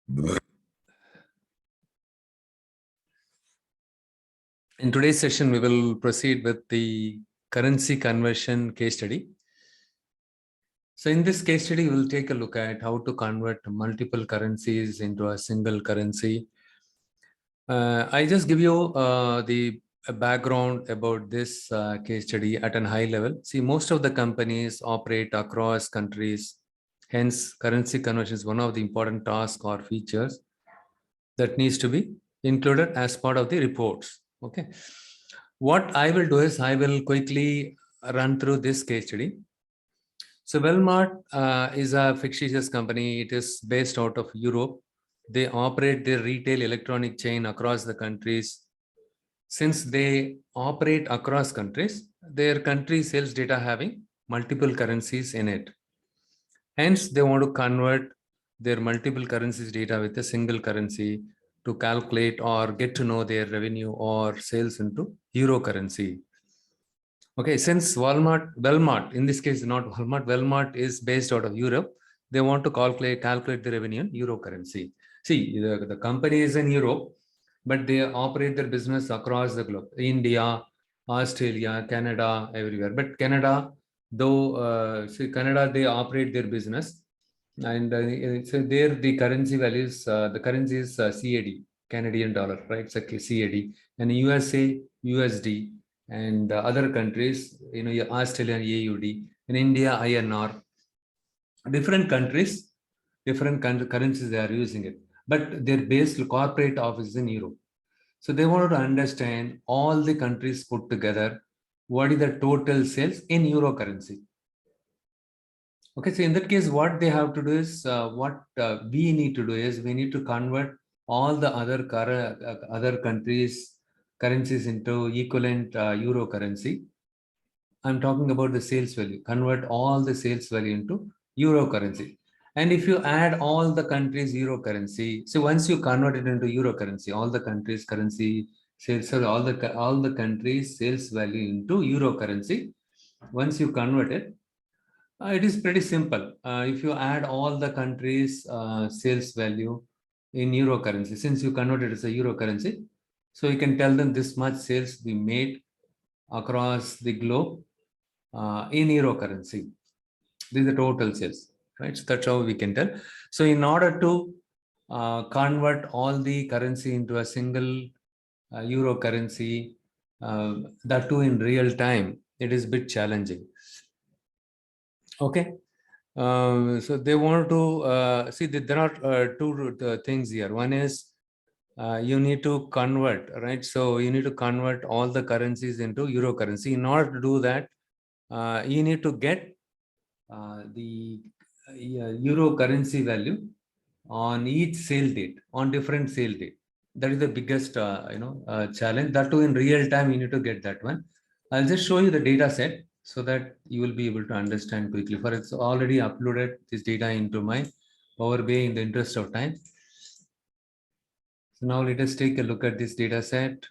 In today's session, we will proceed with the currency conversion case study. So in this case study, we'll take a look at how to convert multiple currencies into a single currency. I just give you the background about this case study at a high level. See, most of the companies operate across countries. Hence, currency conversion is one of the important tasks or features that needs to be included as part of the reports. Okay. What I will do is I will quickly run through this case study. So Walmart is a fictitious company. It is based out of Europe. They operate their retail electronic chain across the countries. Since they operate across countries, their country sales data having multiple currencies in it. Hence, they want to convert their multiple currencies data with a single currency to calculate or get to know their revenue or sales into euro currency. Okay, since Walmart, in this case, not Walmart is based out of Europe, they want to calculate the revenue in euro currency. See, the company is in Europe, but they operate their business across the globe. India, Australia, Canada, everywhere. But Canada, though, Canada, they operate their business. And so there the currency values, the currency is CAD, Canadian dollar, right? It's a CAD. And USA, USD, and other countries, Australia, AUD, in India, INR. Different countries, different currencies they are using it, but their base corporate office is in Europe. So they wanted to understand all the countries put together, what is the total sales in euro currency. Okay, so in that case, what they have to do is, what we need to do is, we need to convert all the other countries' currencies into equivalent euro currency. I'm talking about the sales value. Convert all the sales value into euro currency. And if you add all the countries' euro currency, so once you convert it into euro currency, all the countries' currency sales, so all the countries' sales value into euro currency, once you convert it, it is pretty simple. If you add all the countries' sales value in euro currency, since you convert it as a euro currency, so you can tell them this much sales we made across the globe in euro currency. This is the total sales, right? So that's how we can tell. So in order to convert all the currency into a single euro currency, that too in real time, it is a bit challenging. Okay. So they want to see that there are two things here. One is you need to convert, right? So you need to convert all the currencies into euro currency. In order to do that, you need to get the euro currency value on each sale date, on different sale date. That is the biggest challenge. That too in real time, you need to get that one. I'll just show you the data set so that you will be able to understand quickly. For it's already uploaded this data into my Power BI in the interest of time. So now let us take a look at this data set.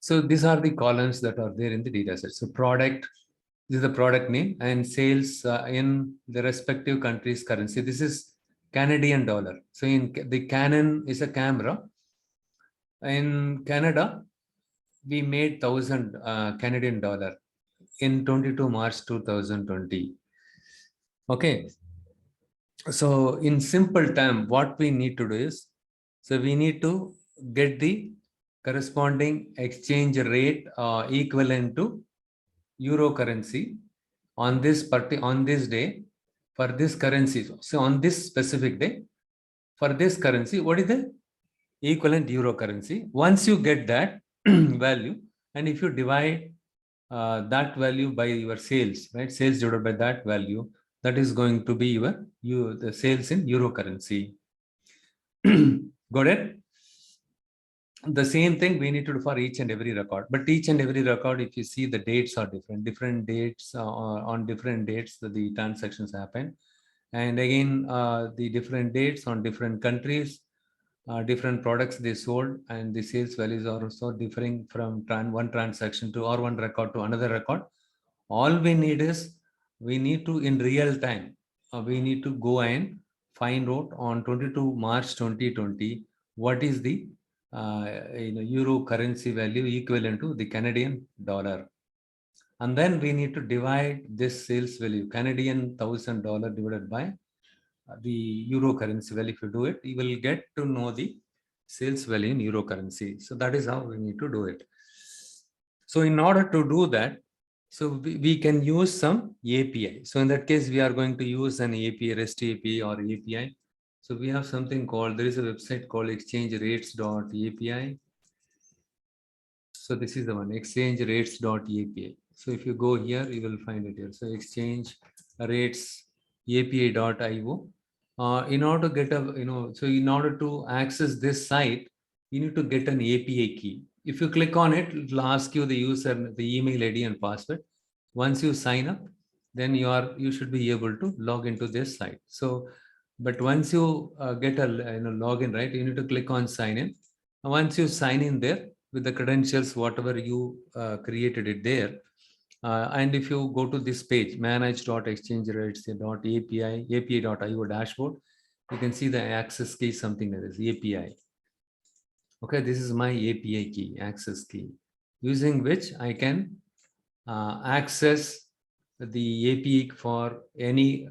So these are the columns that are there in the data set. So product, this is the product name, and sales in the respective country's currency. This is Canadian dollar. So in the Canon is a camera. In Canada, we made 1,000 Canadian dollar in 22 March 2020. Okay. So in simple term, what we need to do is, so we need to get the corresponding exchange rate equivalent to euro currency on this day for this currency. So on this specific day for this currency, what is the equivalent euro currency? Once you get that value, and if you divide that value by your sales, right? Sales divided by that value, that is going to be the sales in euro currency. Got it? The same thing we need to do for each and every record, but each and every record, if you see, the dates are different dates, on different dates that the transactions happen, and again the different dates on different countries, different products they sold, and the sales values are also differing from one transaction to or one record to another record. All we need is we need to in real time we need to go and find out on 22 March 2020 what is the euro currency value equivalent to the Canadian dollar, and then we need to divide this sales value Canadian $1,000 divided by the euro currency. Well, if you do it, you will get to know the sales value in euro currency. So that is how we need to do it. So in order to do that, so we can use some API. So in that case, we are going to use an API, REST API or API. So we have something called, there is a website called exchange-rates.api. So this is the one, exchange-rates.api. So if you go here, you will find it here. So exchange-rates.api.io. In order to get a, so in order to access this site, you need to get an API key. If you click on it, it will ask you the user, the email ID and password. Once you sign up, then you should be able to log into this site. So, but once you get a login, right, you need to click on sign in. Once you sign in there with the credentials, whatever you created it there, and if you go to this page, manage.exchange-rates.api, api.io dashboard, you can see the access key, something like this, API. Okay, this is my API key, access key, using which I can access the API for any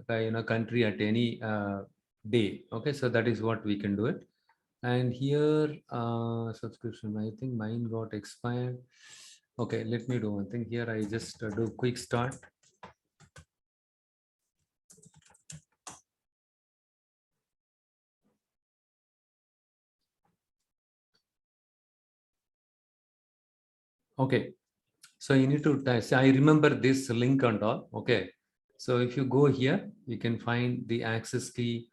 country at any day. Okay, so that is what we can do it. And here subscription, I think mine got expired. Okay, let me do one thing here. I just do quick start. Okay, so you need to say, I remember this link and all. Okay, so if you go here, you can find the access key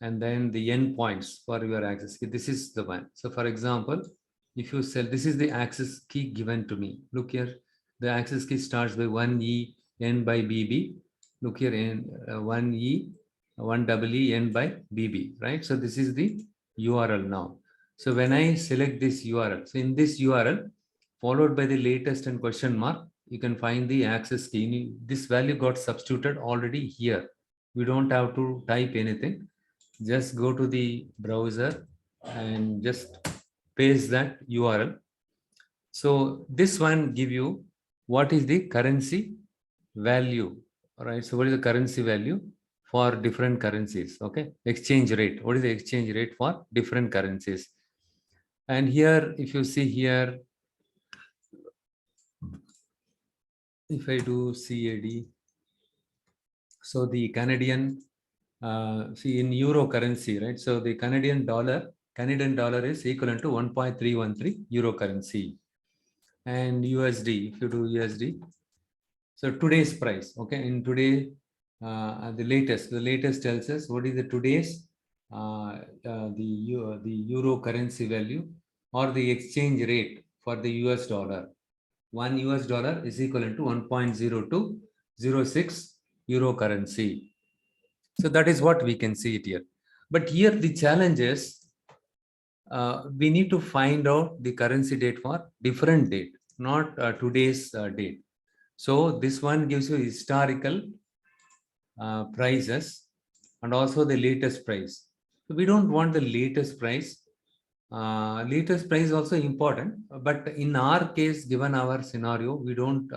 and then the endpoints for your access key. This is the one. So for example, if you sell, this is the access key given to me. Look here, the access key starts by 1E N by BB. Look here, in 1E 1EE N by BB, right? So this is the URL now. So when I select this URL, so in this URL, followed by the latest and question mark, you can find the access key. This value got substituted already here. We don't have to type anything. Just go to the browser and just paste that URL. So this one give you what is the currency value, all right? So what is the currency value for different currencies? Okay, exchange rate. What is the exchange rate for different currencies? And here, if you see here, if I do CAD, so the Canadian, see in euro currency, right? So the Canadian dollar is equivalent to 1.313 euro currency. And USD, if you do USD, so today's price, okay, in today, the latest tells us what is the today's the euro currency value or the exchange rate for the US dollar. $1 is equivalent to 1.0206 euro currency. So that is what we can see it here. But here the challenge is we need to find out the currency date for different date, not today's date. So this one gives you historical prices and also the latest price. So we don't want the latest price. Latest price also important, but in our case, given our scenario, we don't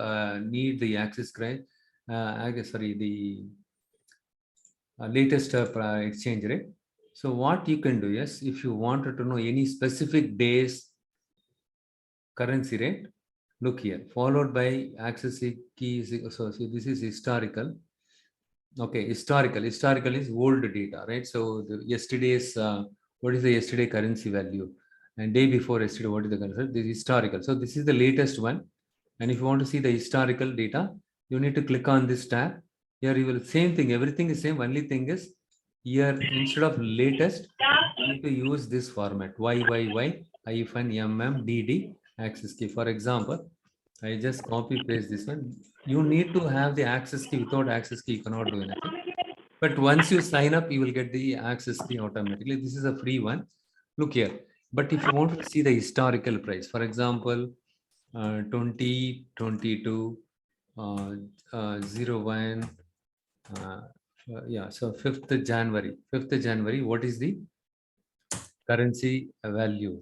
need the access price. The latest exchange rate. So what you can do is, if you wanted to know any specific day's currency rate, look here, followed by access key. So this is historical. Okay, historical is old data, right? So the yesterday's what is the yesterday currency value, and day before yesterday what is the currency? This is historical. So this is the latest one, and if you want to see the historical data, you need to click on this tab. Here you will same thing, everything is same. Only thing is here instead of latest, you need to use this format YYY-MMDD access key. For example, I just copy paste this one. You need to have the access key. Without access key, you cannot do anything. But once you sign up, you will get the access key automatically. This is a free one. Look here. But if you want to see the historical price, for example, 2022 01 yeah, so 5th January, what is the currency value?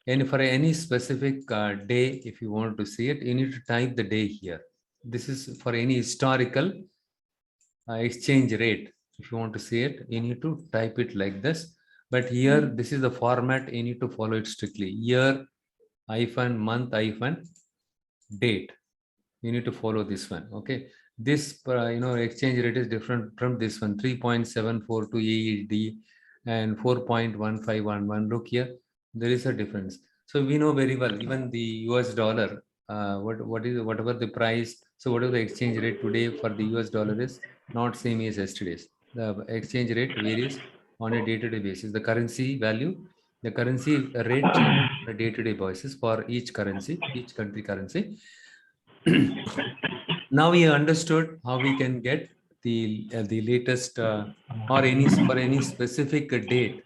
And for any specific day, if you want to see it, you need to type the day here. This is for any historical exchange rate. If you want to see it, you need to type it like this. But here, this is the format. You need to follow it strictly. Year hyphen month hyphen date. You need to follow this one. Okay. This exchange rate is different from this one. 3.742 AED and 4.1511. Look here, there is a difference. So we know very well, even the US dollar, whatever the price, so whatever the exchange rate today for the US dollar is not same as yesterday's. The exchange rate varies on a day-to-day basis. The currency value, the currency rate changes on a day-to-day basis for each currency, each country currency. Now we understood how we can get the latest or any specific date.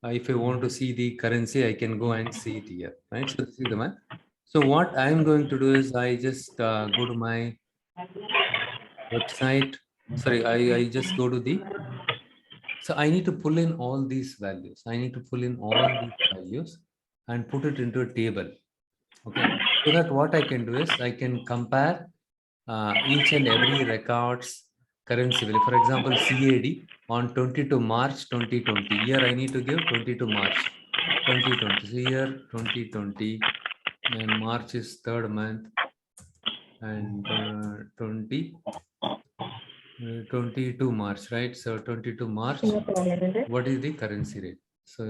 If I want to see the currency, I can go and see it here, right? So this is the one. So what I'm going to do is I just go to my website. Sorry, I just go to the. So I need to pull in all these values. I need to pull in all these values and put it into a table. Okay. So that what I can do is I can compare each and every records currency value. For example, CAD on 22 March 2020. Here I need to give 22 March 2020. So here 2020 and March is third month and 22 March, right? So 22 March, what is the currency rate? So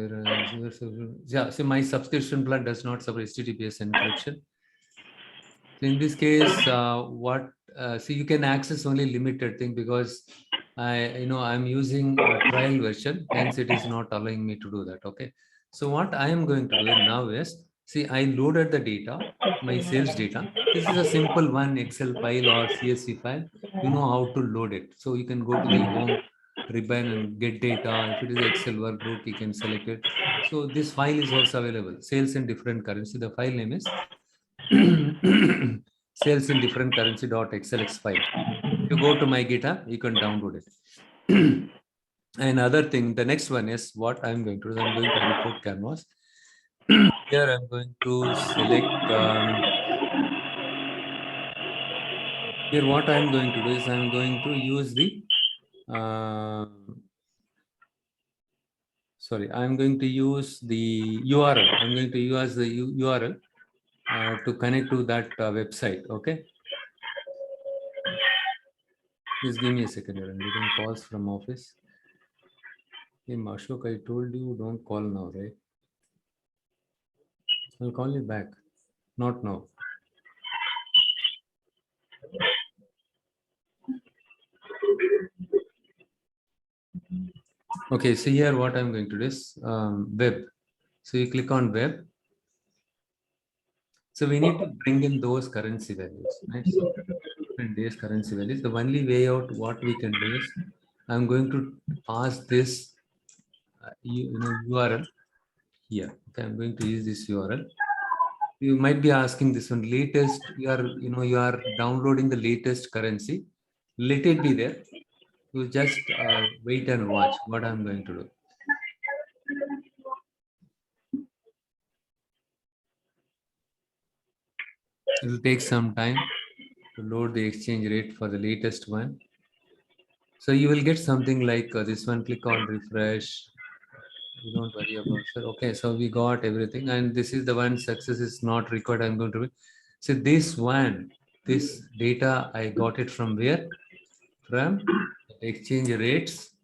yeah, so my subscription plan does not support HTTPS encryption. So in this case, so you can access only limited thing because I'm using a trial version, hence it is not allowing me to do that. Okay. So what I am going to do now is, see, I loaded the data, my sales data. This is a simple one Excel file or CSV file. You know how to load it. So you can go to the home ribbon and get data. If it is Excel workbook, you can select it. So this file is also available. Sales in different currency. The file name is sales in different currency.xlx file. You go to my GitHub, you can download it. Another thing, the next one is what I'm going to do. I'm going to report canvas. Here I'm going to select. Here what I'm going to do is I'm going to use the. I'm going to use the URL. I'm going to use the URL to connect to that website. Okay. Just give me a second here. I'm getting calls from office. Hey, Ashok, I told you don't call now, right? I'll call you back. Not now. Okay, so here what I'm going to do is web. So you click on web. So we need to bring in those currency values, right? So different days currency values. The only way out what we can do is I'm going to pass this URL here. Okay, I'm going to use this URL. You might be asking this one latest. You are downloading the latest currency. Let it be there. You just wait and watch what I'm going to do. It will take some time to load the exchange rate for the latest one. So you will get something like this one. Click on refresh. You don't worry about it. Okay, so we got everything, and this is the one success is not required. I'm going to so this data I got it from where? From exchange rates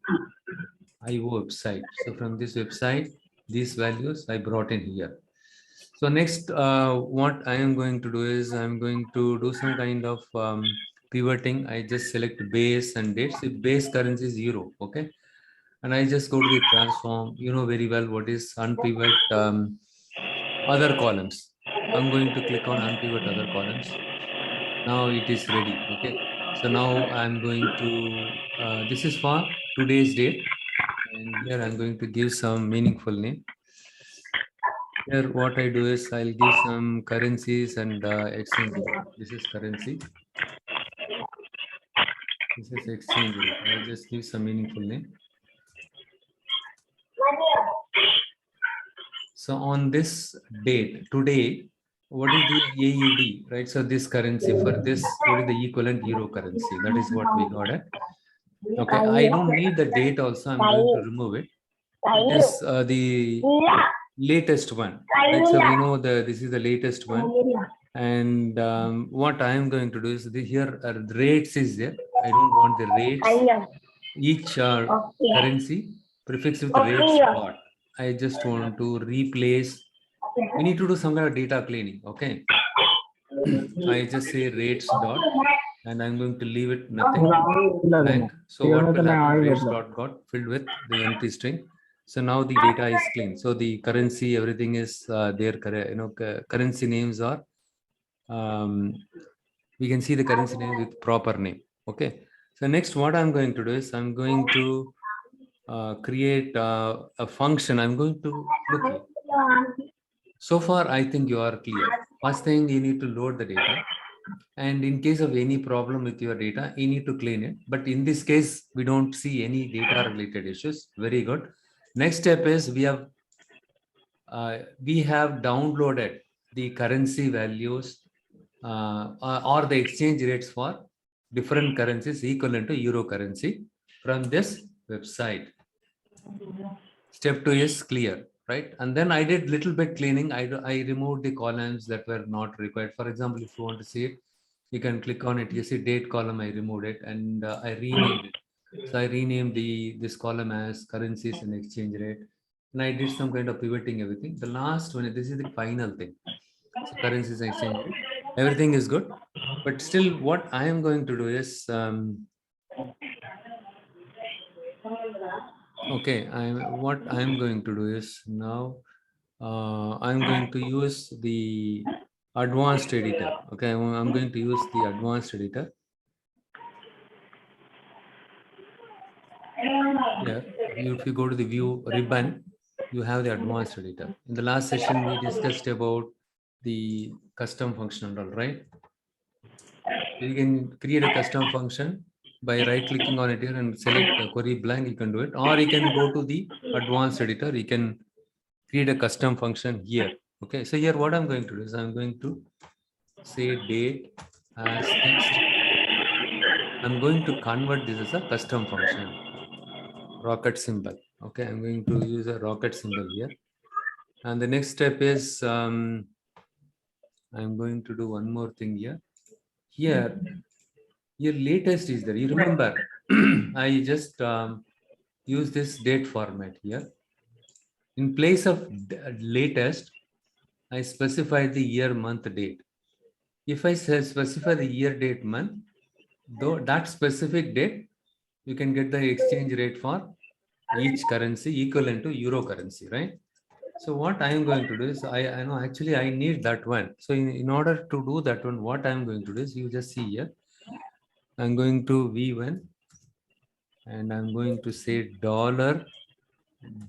IO website. So from this website, these values I brought in here. So next, what I am going to do is I'm going to do some kind of pivoting. I just select base and dates. If base currency is euro, okay, and I just go to the transform. You know very well what is unpivot other columns. I'm going to click on unpivot other columns. Now it is ready. Okay, so now I'm going to. This is for today's date, and here I'm going to give some meaningful name. Here, what I do is I'll give some currencies and exchange rate. This is currency. This is exchange rate. I'll just give some meaningful name. So on this date, today, what is the AED, right? So this currency for this, what is the equivalent euro currency? That is what we got it. Okay, I don't need the date also. I'm going to remove it. It is the latest one, right? So we know this is the latest one. And what I am going to do is here the rates is there. I don't want the rates. Each currency prefixed with rates dot. I just want to replace. We need to do some kind of data cleaning. Okay. I just say rates dot, and I'm going to leave it nothing blank. So what will happen? Rates dot got filled with the empty string. So now the data is clean. So the currency, everything is there. Currency names are. We can see the currency name with proper name. Okay. So next, what I'm going to do is I'm going to create a function. I'm going to look here. So far, I think you are clear. First thing, you need to load the data. And in case of any problem with your data, you need to clean it. But in this case, we don't see any data related issues. Very good. Next step is we have downloaded the currency values or the exchange rates for different currencies equivalent to euro currency from this website. Step 2 is clear, right? And then I did little bit cleaning. I removed the columns that were not required. For example, if you want to see it, you can click on it. You see date column, I removed it and I renamed it. So I renamed this column as currencies and exchange rate. And I did some kind of pivoting everything. The last one, this is the final thing. So currencies and exchange rate, everything is good. But still what I am going to do is, okay, what I'm going to do is now I'm going to use the advanced editor. Okay, I'm going to use the advanced editor. Here, if you go to the view ribbon, you have the advanced editor. In the last session, we discussed about the custom function and all, right? You can create a custom function by right clicking on it here and select query blank. You can do it, or you can go to the advanced editor. You can create a custom function here. Okay, so here what I'm going to do is I'm going to say date as text. I'm going to convert this as a custom function, rocket symbol. Okay, I'm going to use a rocket symbol here. And the next step is I'm going to do one more thing here. Here, your latest is there. You remember, I just use this date format here. In place of latest, I specify the year, month, date. If I specify the year, date, month, though that specific date, you can get the exchange rate for each currency equivalent to euro currency, right? So what I am going to do is I know actually I need that one. So in order to do that one, what I'm going to do is you just see here. I'm going to V1 and I'm going to say dollar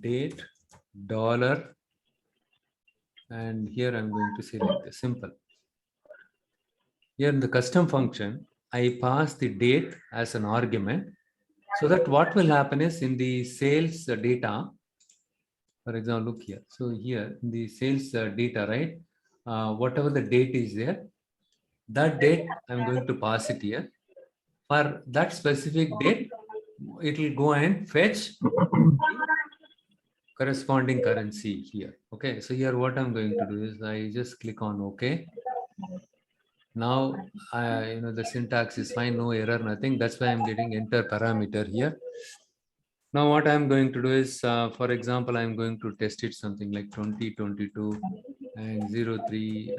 date dollar, and here I'm going to say like this, simple. Here in the custom function, I pass the date as an argument, so that what will happen is in the sales data, for example, look here. So here in the sales data, right? Whatever the date is there, that date I'm going to pass it here. For that specific date, it will go and fetch the corresponding currency here. Okay, so here what I'm going to do is I just click on OK. Now, the syntax is fine, no error, nothing. That's why I'm getting enter parameter here. Now, what I'm going to do is, for example, I'm going to test it something like 2022 and 03,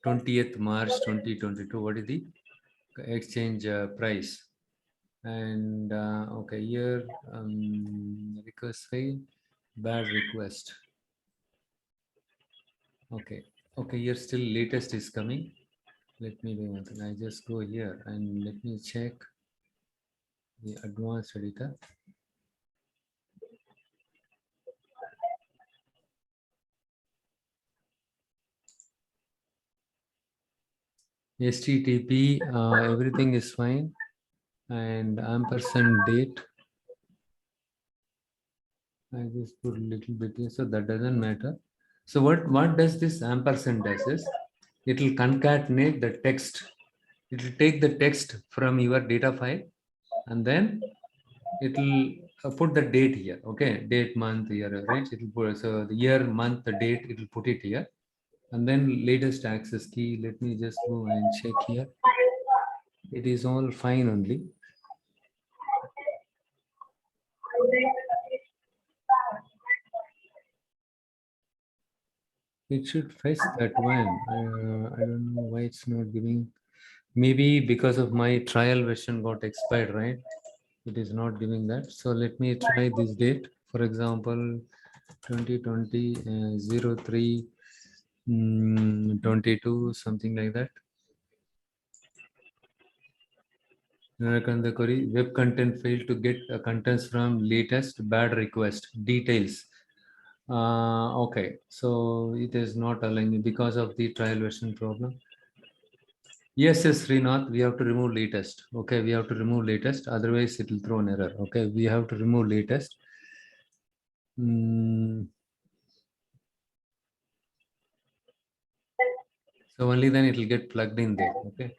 20th March 2022. What is the exchange price? And okay, here request fail, bad request. Okay, here still latest is coming. Let me do one thing. I just go here and let me check the advanced editor. HTTP, everything is fine, and ampersand date. I just put a little bit here, so that doesn't matter. So what does this ampersand does is, it will concatenate the text. It will take the text from your data file, and then it will put the date here. Okay, date, month, year, right? It will put, so the year, month, the date, it will put it here, and then latest access key. Let me just go and check here. It is all fine only. It should fetch that one. I don't know why it's not giving. Maybe because of my trial version got expired, right? It is not giving that. So let me try this date. For example, 2020 03 22, something like that. The query, web content failed to get contents from latest bad request details. Okay, so it is not allowing because of the trial version problem. Yes, Srinath, we have to remove latest. Okay, we have to remove latest. Otherwise, it will throw an error. Okay, we have to remove latest. So only then it will get plugged in there. Okay,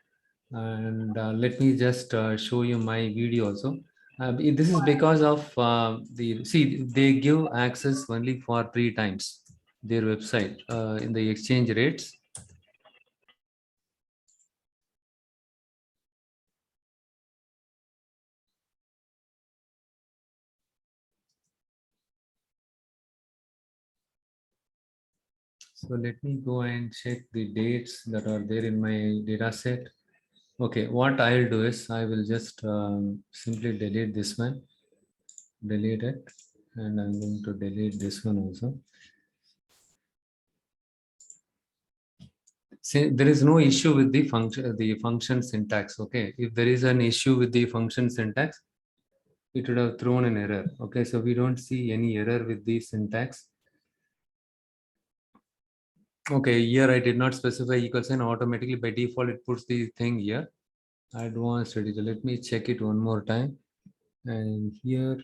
and let me just show you my video also. This is because of they give access only for 3 times their website in the exchange rates. So let me go and check the dates that are there in my data set. Okay, what I'll do is I will just simply delete this one, delete it, and I'm going to delete this one also. See, there is no issue with the function syntax. Okay, if there is an issue with the function syntax, it would have thrown an error. Okay, so we don't see any error with the syntax. Okay, here I did not specify equal sign. Automatically by default it puts the thing here. Advanced editor. Let me check it one more time. And here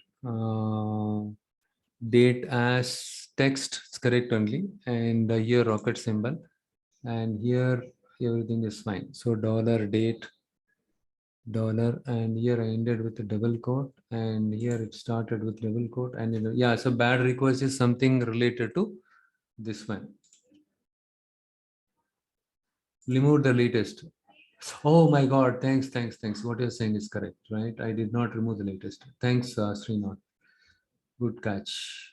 date as text is correct only, and here rocket symbol, and here everything is fine. So dollar date dollar, and here I ended with a double quote, and here it started with double quote, and yeah, so bad request is something related to this one. Remove the latest. Oh my god, thanks, what you're saying is correct, right? I did not remove the latest. Thanks, Srinath, good catch.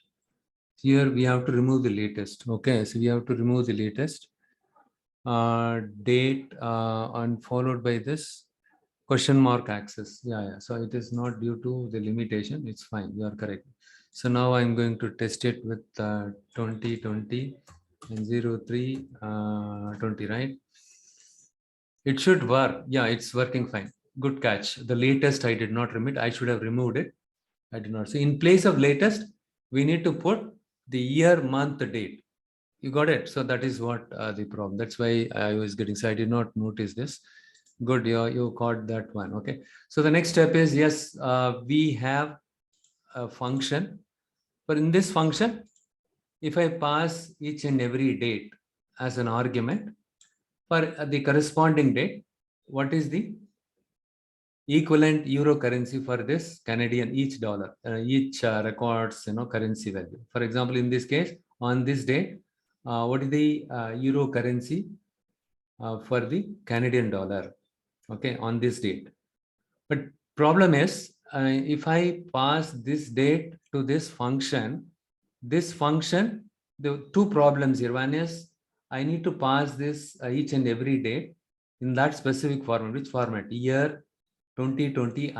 Here we have to remove the latest. Okay, so we have to remove the latest date and followed by this question mark access. Yeah, so it is not due to the limitation. It's fine, you are correct. So now I'm going to test it with 2020 and 03 20, right? It should work. Yeah, it's working fine. Good catch. The latest I did not remove. I should have removed it. I did not. So in place of latest, we need to put the year, month, date. You got it. So that is what the problem. That's why I was getting. So I did not notice this. Good. You caught that one. Okay. So the next step is, yes, we have a function. But in this function, if I pass each and every date as an argument for the corresponding date, what is the equivalent euro currency for this Canadian, each dollar, each records currency value. For example, in this case, on this date, what is the euro currency for the Canadian dollar? Okay, on this date. But problem is, if I pass this date to this function, the two problems here. One is I need to pass this each and every date in that specific format. Which format? Year 2020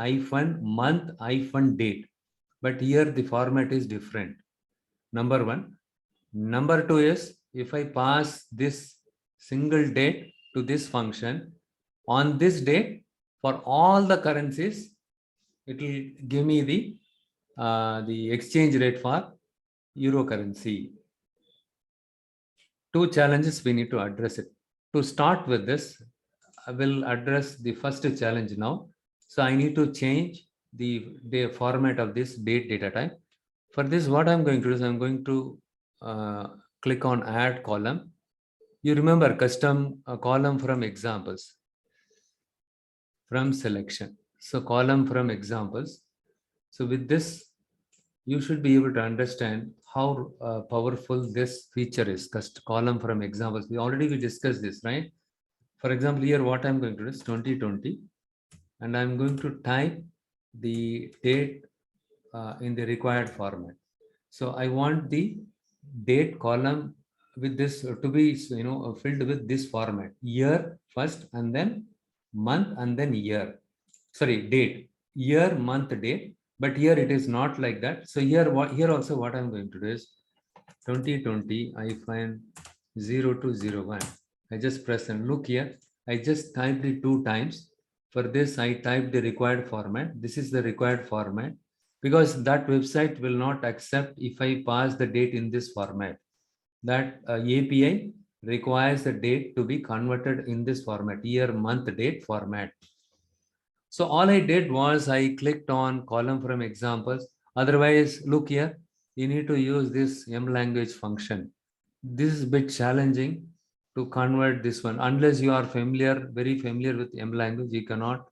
month date. But here the format is different. Number one. Number two is, if I pass this single date to this function, on this date, for all the currencies, it will give me the exchange rate for euro currency. Two challenges we need to address it. To start with this, will address the first challenge now. So I need to change the format of this date data type. For this, what I'm going to do is I'm going to click on add column. You remember custom column from examples, from selection. So column from examples. So with this, you should be able to understand how powerful this feature is. Column from examples. We discussed this, right? For example, here what I'm going to do is 2020, and I'm going to type the date in the required format. So I want the date column with this to be filled with this format: year first, and then month, and then year. Sorry, date, year, month, date. But here it is not like that. So here also what I'm going to do is 2020 I find 0201. I just press and look here. I just typed it 2 times. For this, I typed the required format. This is the required format because that website will not accept if I pass the date in this format. That API requires the date to be converted in this format, year, month, date format. So all I did was I clicked on column from examples. Otherwise, look here, you need to use this M language function. This is a bit challenging to convert this one. Unless you are very familiar with M language, you cannot,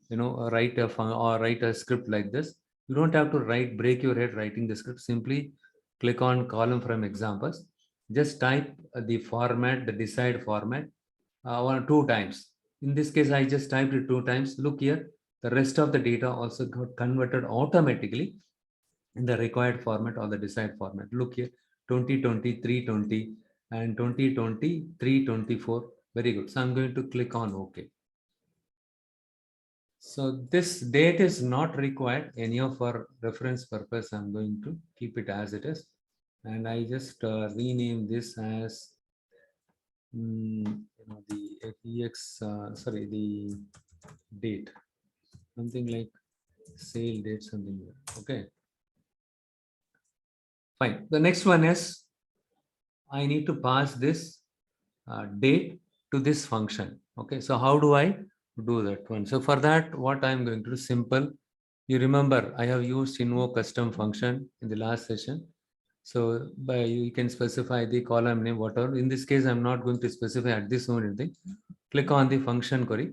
write a script like this. You don't have to break your head writing the script. Simply click on column from examples. Just type the format, the desired format, 2 times. In this case, I just typed it 2 times. Look here, the rest of the data also got converted automatically in the required format or the desired format. Look here, 2020, 320, and 2020, 324. Very good. So I'm going to click on OK. So this date is not required. Any of our reference purpose, I'm going to keep it as it is. And I just rename this as the the date, something like sale date, something like that. Okay, fine. The next one is I need to pass this date to this function. Okay, so how do I do that one? So for that, what I'm going to do, simple. You remember I have used invoke custom function in the last session. So you can specify the column name, whatever. In this case, I'm not going to specify at this moment anything. Click on the function query.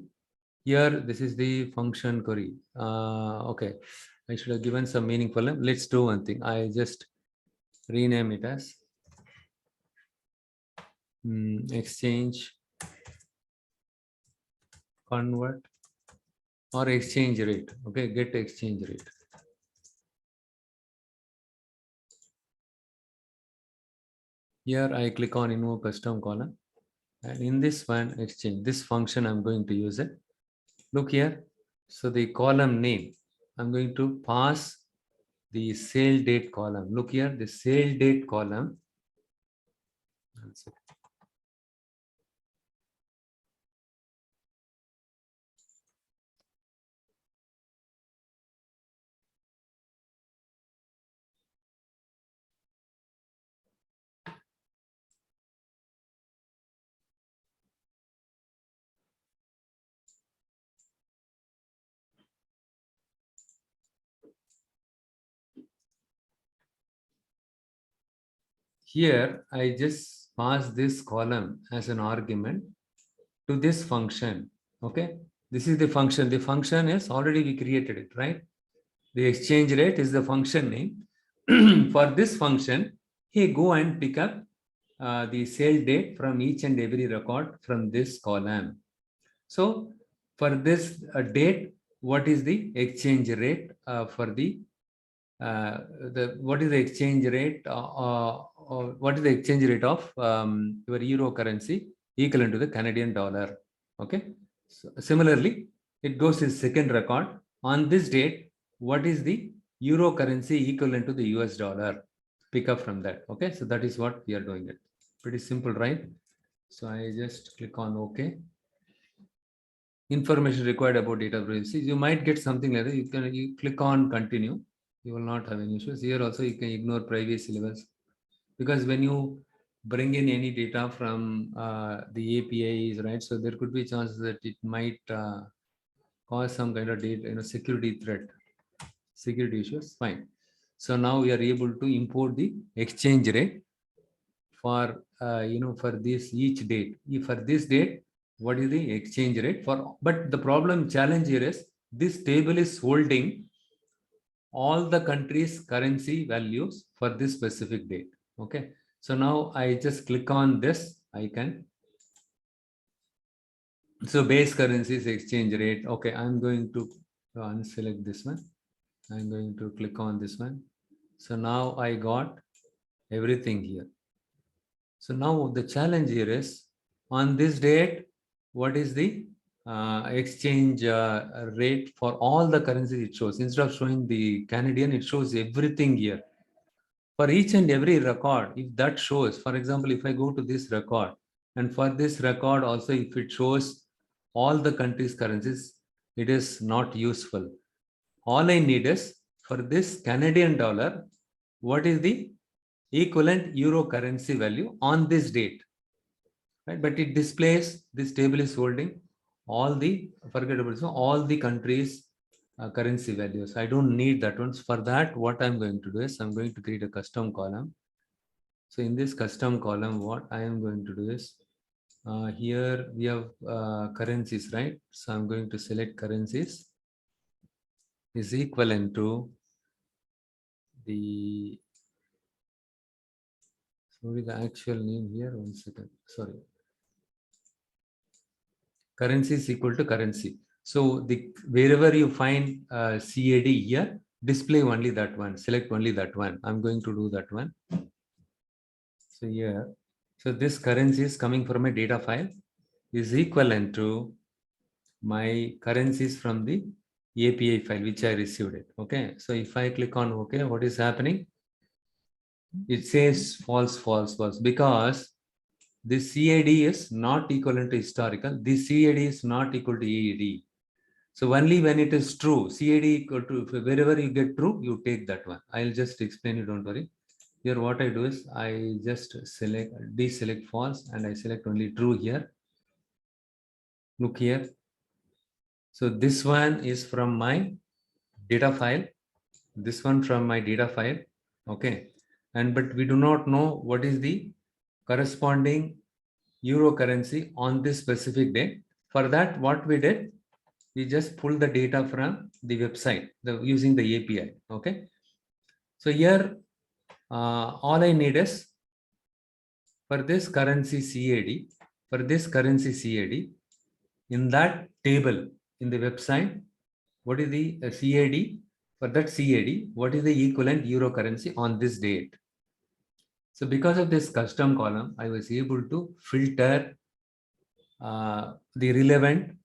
Here, this is the function query. Okay, I should have given some meaningful name. Let's do one thing. I just rename it as exchange convert or exchange rate. Okay, get exchange rate. Here I click on invoke custom column, and in this one exchange, this function I'm going to use it. Look here. So the column name, I'm going to pass the sale date column. Look here, the sale date column. Here, I just pass this column as an argument to this function. Okay, this is the function. The function is already we created it, right? The exchange rate is the function name. For this function, hey, go and pick up the sale date from each and every record from this column. So for this date, what is the exchange rate for what is the exchange rate what is the exchange rate of your euro currency equivalent to the Canadian dollar? Okay, so similarly it goes to second record. On this date, what is the euro currency equivalent to the US dollar? Pick up from that. Okay, so that is what we are doing. It pretty simple, right? So I just click on OK. Information required about data privacy. You might get something like that. You click on continue. You will not have any issues. Here also you can ignore privacy levels, because when you bring in any data from the APIs, right? So there could be chances that it might cause some kind of data, security threat, security issues. Fine. So now we are able to import the exchange rate for for this each date. For this date, what is the exchange rate for? But the problem challenge here is this table is holding all the countries' currency values for this specific date. Okay. So now I just click on this icon. So base currencies exchange rate. Okay, I'm going to unselect this one. I'm going to click on this one. So now I got everything here. So now the challenge here is on this date, what is the exchange rate for all the currencies it shows? Instead of showing the Canadian, it shows everything here. For each and every record, if that shows, for example, if I go to this record, and for this record also, if it shows all the countries' currencies, it is not useful. All I need is for this Canadian dollar, what is the equivalent euro currency value on this date, right? But it displays, this table is holding all the, all the countries currency values. I don't need that one. For that, what I'm going to do is I'm going to create a custom column. So in this custom column, what I am going to do is here we have currencies, right? So I'm going to select currencies is equivalent to the, sorry, the actual name here, 1 second, sorry. Currency is equal to currency. So the wherever you find CAD here, display only that one, select only that one. I'm going to do that one. So here, so this currency is coming from a data file is equivalent to my currencies from the API file which I received it. Okay. So if I click on OK, what is happening? It says false, false, false, because this CAD is not equivalent to historical. This CAD is not equal to AED. So only when it is true, CAD equal to, wherever you get true, you take that one. I'll just explain it, don't worry. Here what I do is I just select, deselect false, and I select only true here. Look here. So this one is from my data file. This one from my data file. Okay. And but we do not know what is the corresponding euro currency on this specific day. For that, what we did, we just pull the data from the website using the API. Okay. So here, all I need is for this currency CAD, in that table in the website, what is the CAD? For that CAD, what is the equivalent euro currency on this date? So because of this custom column, I was able to filter the relevant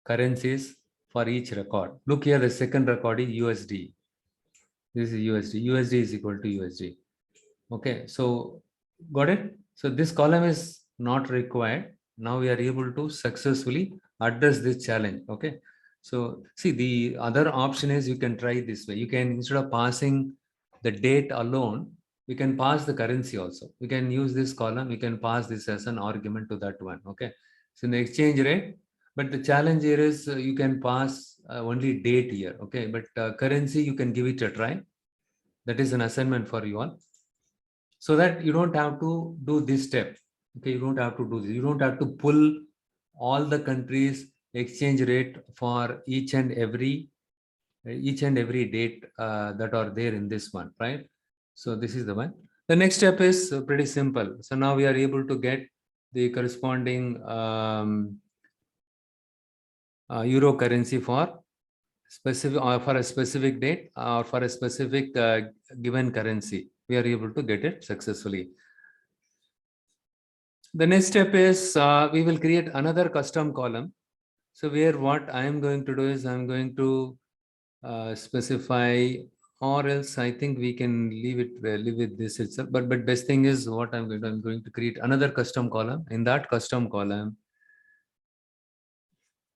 currencies for each record. Look here, the second record is USD. This is USD. USD is equal to USD. Okay, so got it? So this column is not required. Now we are able to successfully address this challenge. Okay, so see, the other option is you can try this way. You can, instead of passing the date alone, we can pass the currency also. We can use this column. We can pass this as an argument to that one. Okay, so in the exchange rate, but the challenge here is you can pass only date here. Okay, but currency, you can give it a try. That is an assignment for you all, so that you don't have to do this step. Okay, you don't have to do this. You don't have to pull all the countries' exchange rate for each and every date that are there in this one, right? So this is the one. The next step is pretty simple. So now we are able to get the corresponding euro currency for specific, or for a specific date, or for a specific given currency. We are able to get it successfully. The next step is we will create another custom column. So where what I am going to do is I'm going to specify, or else I think we can leave with this itself. But best thing is what I'm going to create another custom column. In that custom column,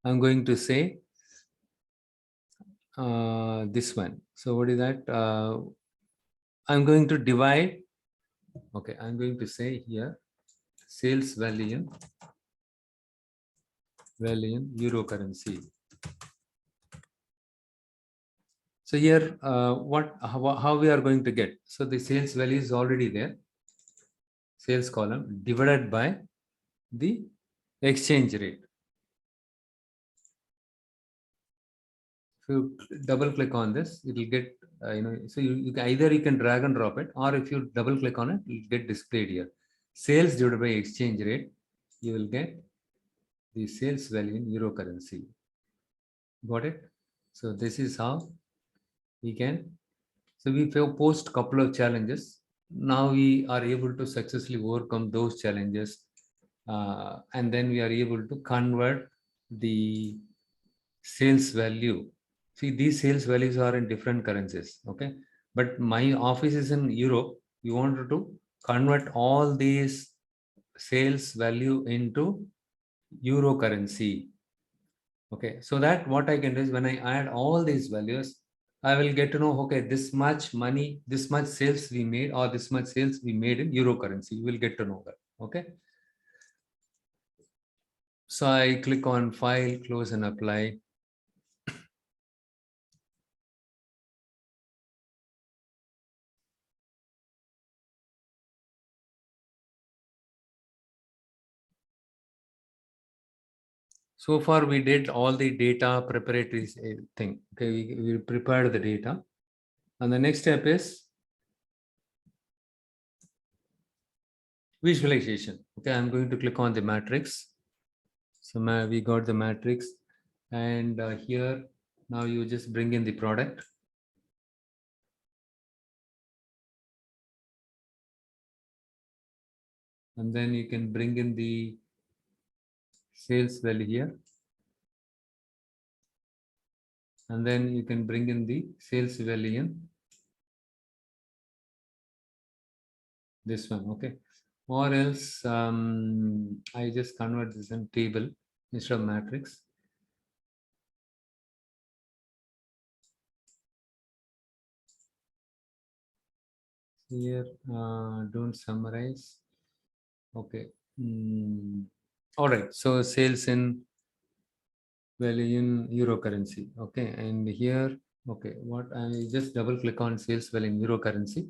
I'm going to say this one. So what is that? I'm going to divide. Okay, I'm going to say here sales value in euro currency. So here, how we are going to get? So the sales value is already there, sales column divided by the exchange rate. If you double click on this, it will get, so you can either you can drag and drop it, or if you double click on it, it will get displayed here. Sales divided by exchange rate, you will get the sales value in euro currency. Got it? So this is how we can. So we posed a couple of challenges. Now we are able to successfully overcome those challenges, and then we are able to convert the sales value. See, these sales values are in different currencies, okay? But my office is in Europe. We wanted to convert all these sales value into euro currency. Okay, so that what I can do is when I add all these values, I will get to know, okay, this much money, this much sales we made, or this much sales we made in euro currency. You will get to know that. Okay. So I click on file, close and apply. So far we did all the data preparatory thing. Okay, we prepared the data. And the next step is visualization. Okay, I'm going to click on the matrix. So we got the matrix, and here now you just bring in the product. And then you can bring in the sales value here. And then you can bring in the sales value in this one, okay? Or else I just convert this in table instead of matrix. Here, don't summarize. Okay. All right. So sales in value in euro currency. Okay. And here, okay, what I just double click on sales value in euro currency.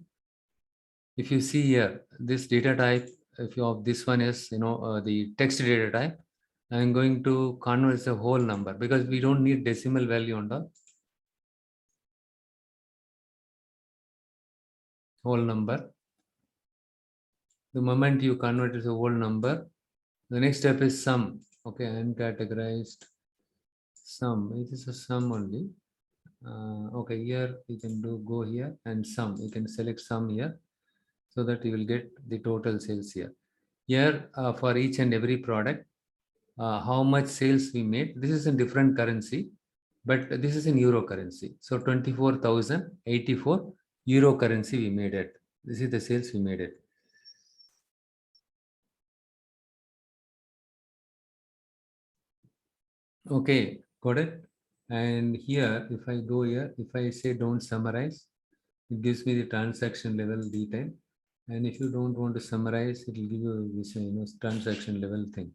If you see here, this data type, if you have this one is, the text data type, I'm going to convert the whole number because we don't need decimal value on the whole number. The moment you convert it to a whole number, the next step is sum. Okay, uncategorized sum. It is a sum only. Okay, here you can go here and sum. You can select sum here so that you will get the total sales here. Here for each and every product, how much sales we made. This is in different currency, but this is in euro currency. So 24,084 euro currency we made it. This is the sales we made it. Okay, got it. And here, if I go here, if I say don't summarize, it gives me the transaction level detail. And if you don't want to summarize, it will give you this, transaction level thing.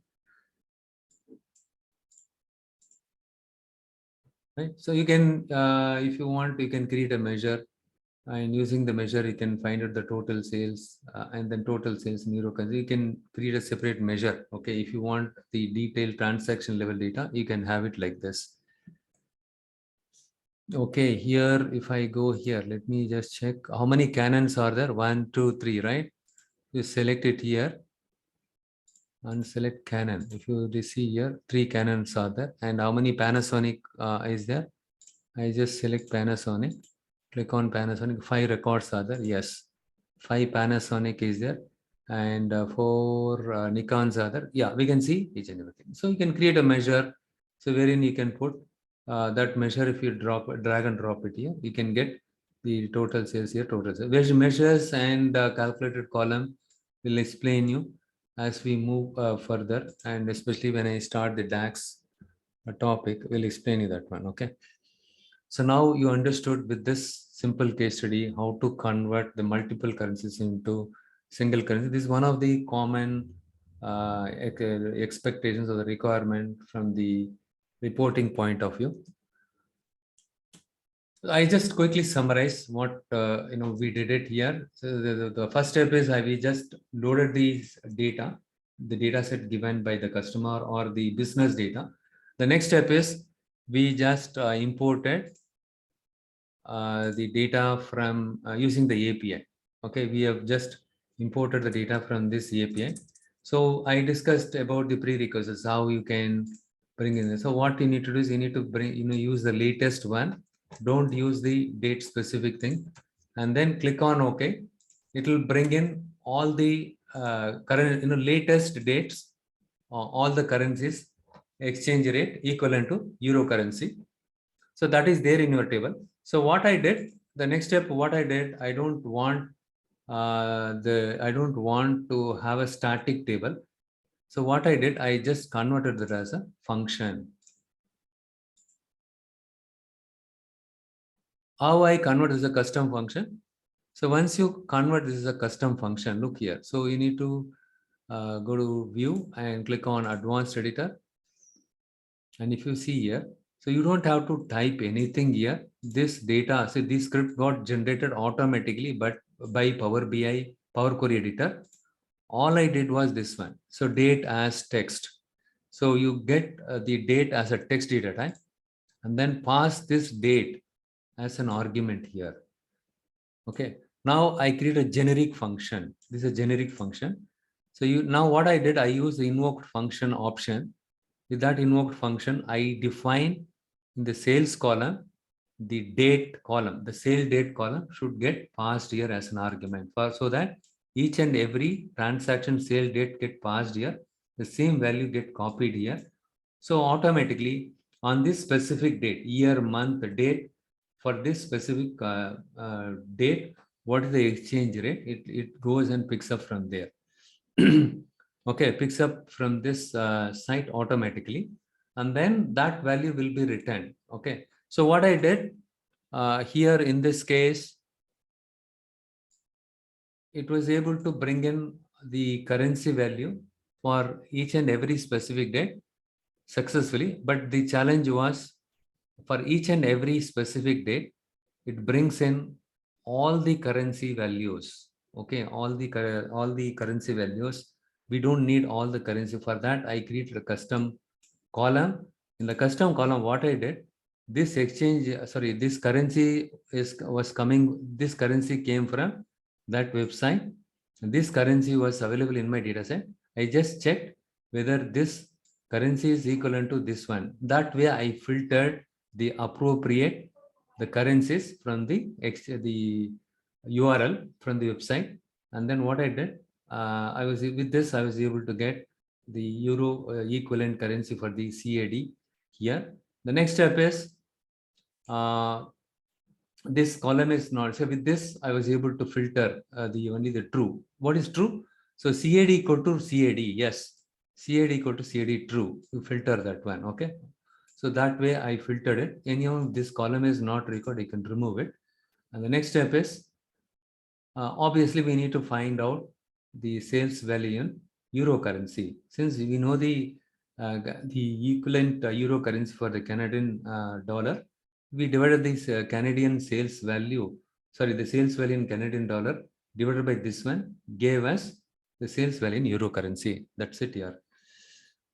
Right. So you can, if you want, you can create a measure, and using the measure, you can find out the total sales and then total sales in euro currency. You can create a separate measure. Okay. If you want the detailed transaction level data, you can have it like this. Okay, here, if I go here, let me just check how many cannons are there. 1, 2, 3, right? You select it here and select Canon. If you see here, 3 cannons are there. And how many Panasonic is there? I just select Panasonic, click on Panasonic. 5 records are there. Yes, 5 Panasonic is there, and 4 Nikons are there. Yeah, we can see each and everything. So you can create a measure. So wherein you can put that measure. If you drag and drop it here, you can get the total sales here. Total sales. Measures and calculated column will explain you as we move further, and especially when I start the DAX topic, will explain you that one. Okay. So now you understood with this simple case study how to convert the multiple currencies into single currency. This is one of the common expectations or the requirement from the reporting point of view. I just quickly summarize what we did it here. So the first step is we just loaded these data, the data set given by the customer or the business data. The next step is we just imported the data from using the API. Okay, we have just imported the data from this API. So I discussed about the prerequisites, how you can bring in this. So what you need to do is you need to bring, use the latest one. Don't use the date specific thing, and then click on OK. It will bring in all the current, latest dates, all the currencies, exchange rate equivalent to euro currency. So that is there in your table. So what I did, the next step, what I did, I don't want to have a static table. So what I did, I just converted it as a function. How I convert as a custom function? So once you convert this as a custom function, look here. So you need to go to view and click on advanced editor. And if you see here, so you don't have to type anything here. This data, so this script got generated automatically, but by Power BI, Power Query Editor. All I did was this one. So date as text. So you get the date as a text data type, and then pass this date as an argument here. Okay. Now I create a generic function. This is a generic function. So now what I did, I use the invoked function option. With that invoked function, I define in the sales column, the date column, the sale date column should get passed here as an argument so that each and every transaction sale date get passed here, the same value get copied here. So automatically on this specific date, year, month, date, for this specific date, what is the exchange rate? It goes and picks up from there. Okay, picks up from this site automatically, and then that value will be returned. Okay, so what I did here in this case, it was able to bring in the currency value for each and every specific date successfully, but the challenge was for each and every specific date, it brings in all the currency values. Okay, all the currency values. We don't need all the currency. For that, I created a custom column. In the custom column, what I did, this this currency was coming. This currency came from that website. This currency was available in my data set. I just checked whether this currency is equivalent to this one. That way, I filtered the appropriate the currencies from the URL from the website. And then what I did, I was able to get the euro equivalent currency for the CAD here. The next step is this column is not. So with this, I was able to filter only the true. What is true? So CAD equal to CAD. Yes, CAD equal to CAD true. You filter that one. Okay. So that way I filtered it. Anyhow, this column is not required. I can remove it. And the next step is obviously we need to find out the sales value in euro currency. Since we know the equivalent euro currency for the Canadian dollar, we divided this Canadian sales value. Sorry, the sales value in Canadian dollar divided by this one gave us the sales value in euro currency. That's it here.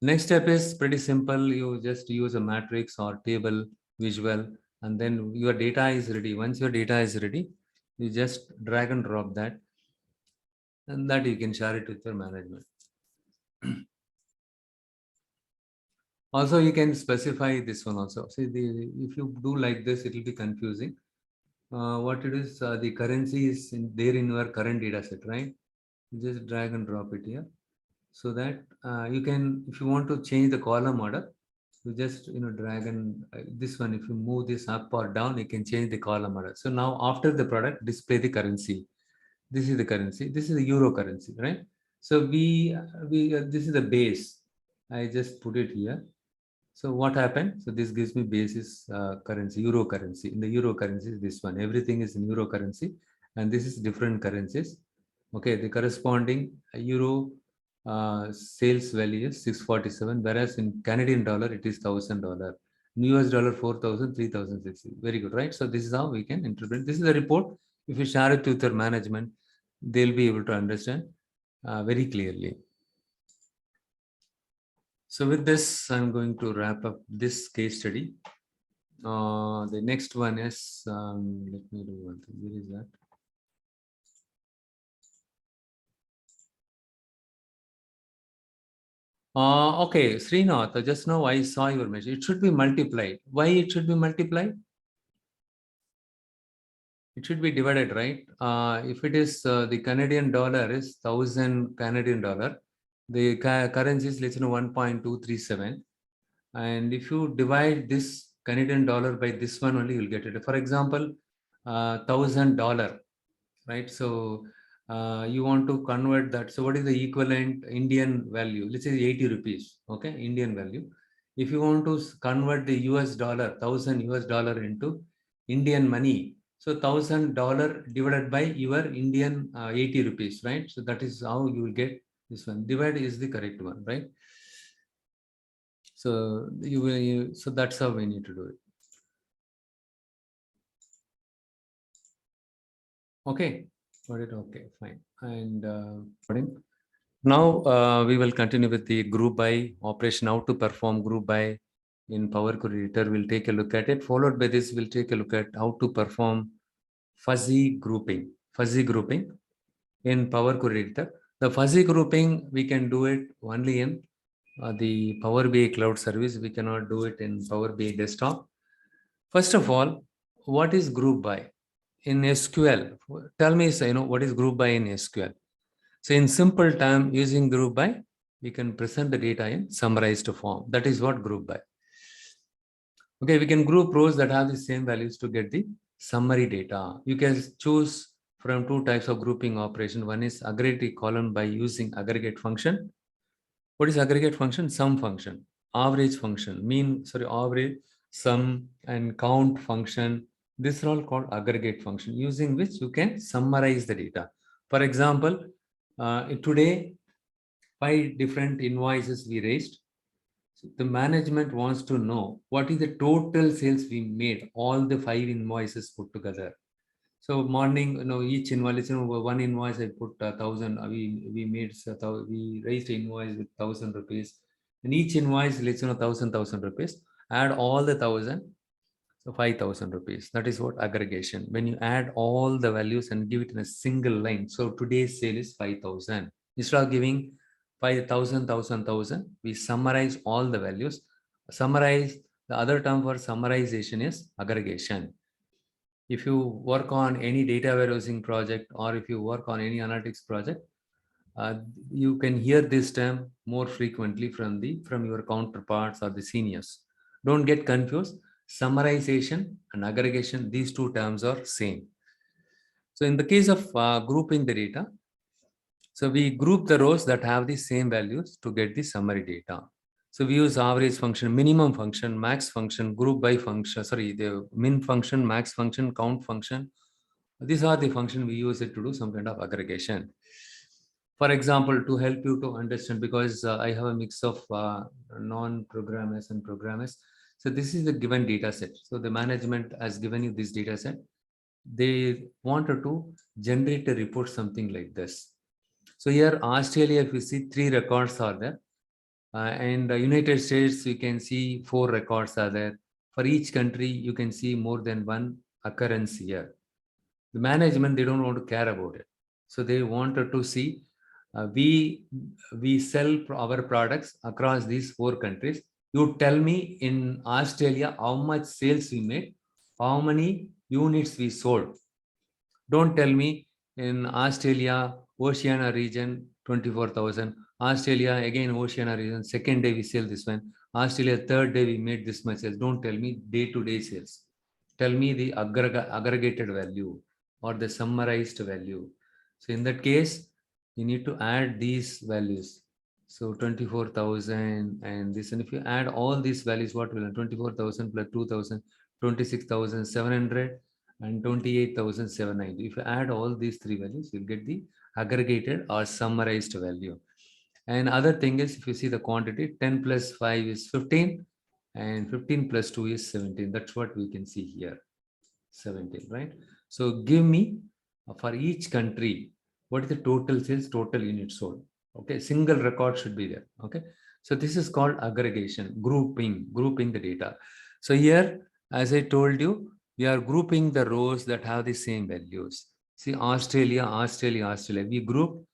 Next step is pretty simple. You just use a matrix or table visual, and then your data is ready. Once your data is ready, you just drag and drop that, and that you can share it with your management. Also, you can specify this one also. See, if you do like this, it will be confusing. What it is, the currency is there in your current data set, right? You just drag and drop it here, so that you can, if you want to change the column order, you just drag and this one. If you move this up or down, you can change the column order. So now after the product, display the currency. This is the currency. This is the euro currency, right? So this is the base. I just put it here. So what happened? So this gives me basis currency, euro currency. In the euro currency is this one. Everything is in euro currency, and this is different currencies. Okay, the corresponding euro sales value is 647, whereas in Canadian dollar it is $1,000. In US dollar 4,000, 3,060. Very good, right? So this is how we can interpret. This is the report. If you share it with your management, they'll be able to understand very clearly. So with this, I'm going to wrap up this case study. The next one is, let me do one thing. Where is that? Okay, Srinath, just now I saw your message. It should be multiplied. Why it should be multiplied? It should be divided, right? If it is the Canadian dollar is 1,000 Canadian dollar, the currency is, let's say, 1.237. And if you divide this Canadian dollar by this one only, you'll get it. For example, $1,000, right? So you want to convert that. So what is the equivalent Indian value? Let's say 80 rupees, okay, Indian value. If you want to convert the US dollar, 1,000 US dollar into Indian money, so $1,000 divided by your Indian 80 rupees, right? So that is how you will get this one. Divide is the correct one, right? So so that's how we need to do it. Okay, got it. Okay, fine. And now we will continue with the group by operation. How to perform group by in Power Query Editor. We'll take a look at it. Followed by this, we'll take a look at how to perform fuzzy grouping. Fuzzy grouping in Power Query Editor. The fuzzy grouping, we can do it only in the Power BI Cloud Service. We cannot do it in Power BI Desktop. First of all, what is group by in SQL? Tell me, what is group by in SQL? So in simple term, using group by, we can present the data in summarized form. That is what group by. Okay, we can group rows that have the same values to get the summary data. You can choose from two types of grouping operation. One is aggregate column by using aggregate function. What is aggregate function? Sum function, average function, average, sum, and count function. These are all called aggregate function, using which you can summarize the data. For example, today, 5 different invoices we raised. So the management wants to know what is the total sales we made, all the 5 invoices put together. So morning, each invoice, one invoice I put 1,000. We made we raised an invoice with 1,000 rupees, and each invoice, let's 1,000 rupees. Add all the 1,000, so 5,000 rupees. That is what aggregation. When you add all the values and give it in a single line. So today's sale is 5,000. Instead of giving 5,000, 1,000, 1,000, we summarize all the values. Summarize, the other term for summarization is aggregation. If you work on any data warehousing project, or if you work on any analytics project, you can hear this term more frequently from your counterparts or the seniors. Don't get confused. Summarization and aggregation, these two terms are same. So in the case of grouping the data, so we group the rows that have the same values to get the summary data. So we use average function, minimum function, max function, group by function, the min function, max function, count function. These are the functions we use it to do some kind of aggregation. For example, to help you to understand, because I have a mix of non-programmers and programmers. So this is the given data set. So the management has given you this data set. They wanted to generate a report, something like this. So here, Australia, if you see, 3 records are there. And the United States, you can see 4 records are there. For each country, you can see more than one occurrence here. The management, they don't want to care about it. So they wanted to see, we sell our products across these 4 countries. You tell me in Australia how much sales we made, how many units we sold. Don't tell me in Australia, Oceania region, 24,000. Australia, again, Oceania region, second day we sell this one. Australia, third day we made this much sales. Don't tell me day-to-day sales. Tell me the aggregated value or the summarized value. So in that case, you need to add these values. So 24,000 and this, and if you add all these values, what will 24,000 plus 2,000, 26,700 and 28,790. If you add all these 3 values, you'll get the aggregated or summarized value. And other thing is, if you see the quantity, 10 plus 5 is 15 and 15 plus 2 is 17. That's what we can see here, 17, right? So give me for each country, what is the total sales, total units sold. Okay, single record should be there. Okay, so this is called aggregation, grouping the data. So here, as I told you, we are grouping the rows that have the same values. See, Australia, Australia, Australia. We group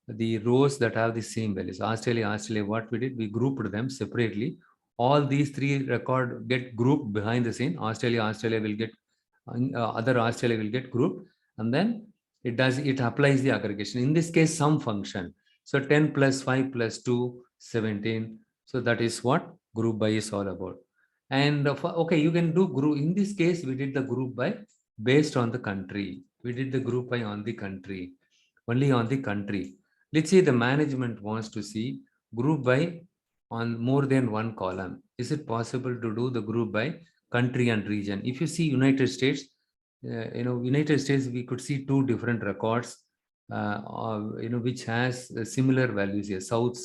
the rows that have the same values. Australia, Australia, what we did, we grouped them separately. All these three record get grouped behind the scene. Australia, Australia will get other Australia will get grouped, and then it applies the aggregation. In this case, some function. So 10 plus 5 plus 2, 17. So that is what group by is all about. And okay, you can do group. In this case, we did the group by based on the country. We did the group by on the country, only on the country. Let's say the management wants to see group by on more than one column. Is it possible to do the group by country and region? If you see United States, United States, we could see two different records, which has similar values here, south.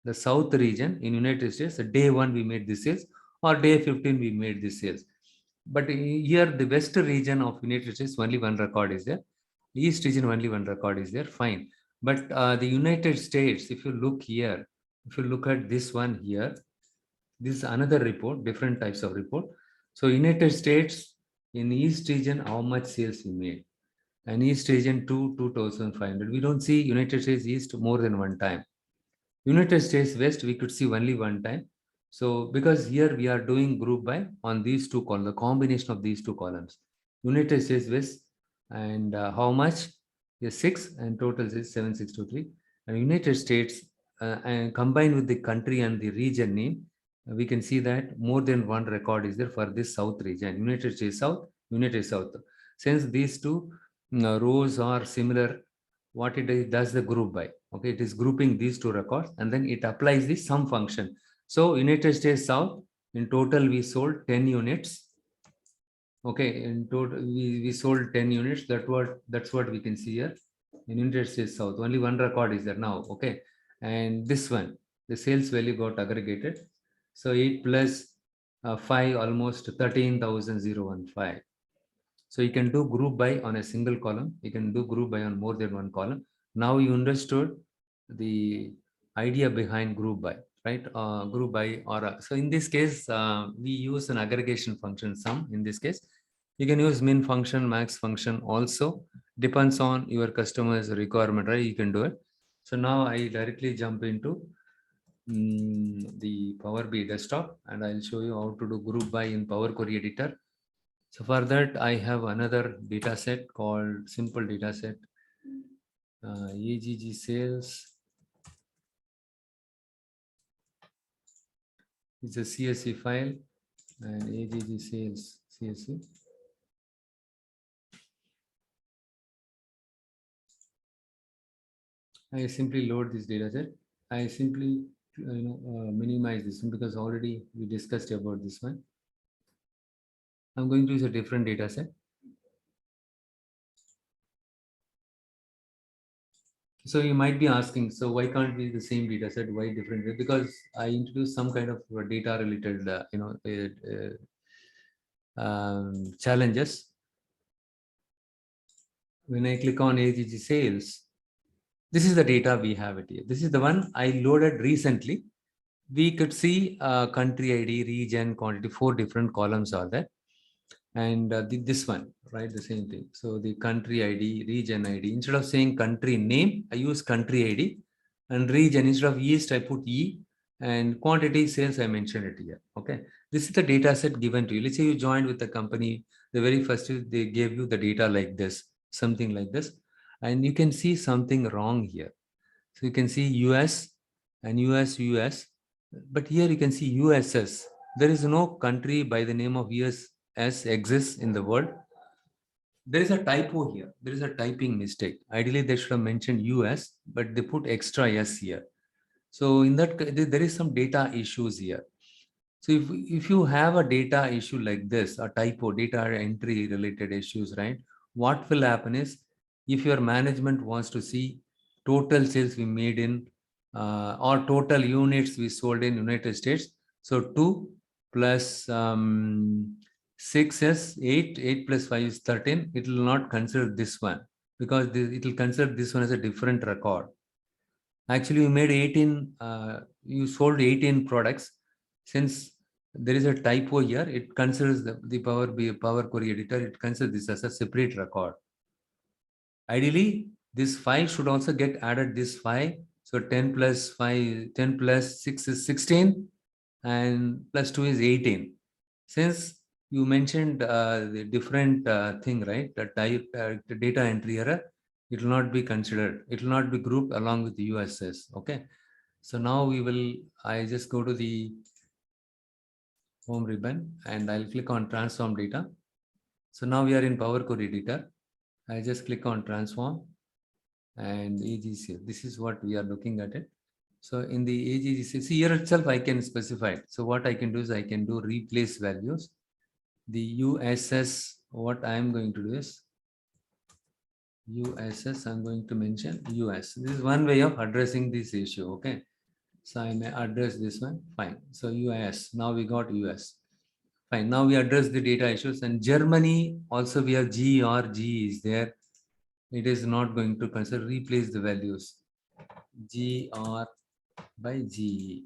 The south region in United States, day 1 we made the sales, or day 15 we made the sales. But here, the west region of United States, only one record is there. East region, only one record is there. Fine. But the United States, if you look here, if you look at this one here, this is another report, different types of report. So United States, in East region, how much sales we made? And East region, 2,500. We don't see United States East more than one time. United States West, we could see only one time. So because here we are doing group by on these two columns, the combination of these two columns. United States West, and how much? Yes, 6, and total is 7623. And United States, and combined with the country and the region name, we can see that more than one record is there for this South region. United States South, United South. Since these two rows are similar, what it does the group by. Okay, it is grouping these two records, and then it applies the sum function. So United States South, in total we sold 10 units. Okay, in total we sold 10 units. That's what we can see here. In United States South, only one record is there now. Okay, and this one, the sales value got aggregated. So 8 plus 5, almost 13,015. So you can do group by on a single column. You can do group by on more than one column. Now you understood the idea behind group by, right? Group by, or so in this case, we use an aggregation function sum. In this case, you can use min function, max function also. Depends on your customer's requirement, right? You can do it. So now I directly jump into the Power BI desktop, and I'll show you how to do group by in Power Query Editor. So for that, I have another data set called simple data set, AGG sales. It's a CSV file, and AGG sales CSV. I simply load this data set. I simply minimize this one because already we discussed about this one. I'm going to use a different data set. So you might be asking, so why can't we the same data set? Why different? Because I introduced some kind of data related, challenges. When I click on AGG sales, this is the data we have it here. This is the one I loaded recently. We could see country ID, region, quantity, 4 different columns are there. And this one, right, the same thing. So the country ID, region ID, instead of saying country name, I use country ID, and region, instead of East, I put E, and quantity sales, I mentioned it here. Okay, this is the data set given to you. Let's say you joined with the company, the very first they gave you the data like this, something like this, and you can see something wrong here. So you can see US and US, but here you can see USS. There is no country by the name of US exists in the world. There is a typo here. There is a typing mistake. Ideally, they should have mentioned US, but they put extra S here. So in that, there is some data issues here. So if you have a data issue like this, a typo, data entry related issues, right? What will happen is, if your management wants to see total sales we made in or total units we sold in United States. So 2 plus 6 is 8, 8 plus 5 is 13. It will not consider this one because it will consider this one as a different record. Actually, you made 18, you sold 18 products. Since there is a typo here, it considers the Power Query editor, it considers this as a separate record. Ideally, this 5 should also get added this 5. So 10 plus 5, 10 plus 6 is 16 and plus 2 is 18. Since you mentioned the different thing, right? The type, the data entry error, it will not be considered. It will not be grouped along with the USS. Okay. So now I just go to the home ribbon and I'll click on transform data. So now we are in Power Query editor. I just click on transform and AGC. This is what we are looking at it. So in the AGC, see here itself, I can specify it. So what I can do is I can do replace values. The USS, what I am going to do is USS, I'm going to mention US. This is one way of addressing this issue. Okay. So I may address this one. Fine. So US, now we got US. Fine. Now we address the data issues, and Germany also we have G or G is there. It is not going to consider replace the values GR by GE.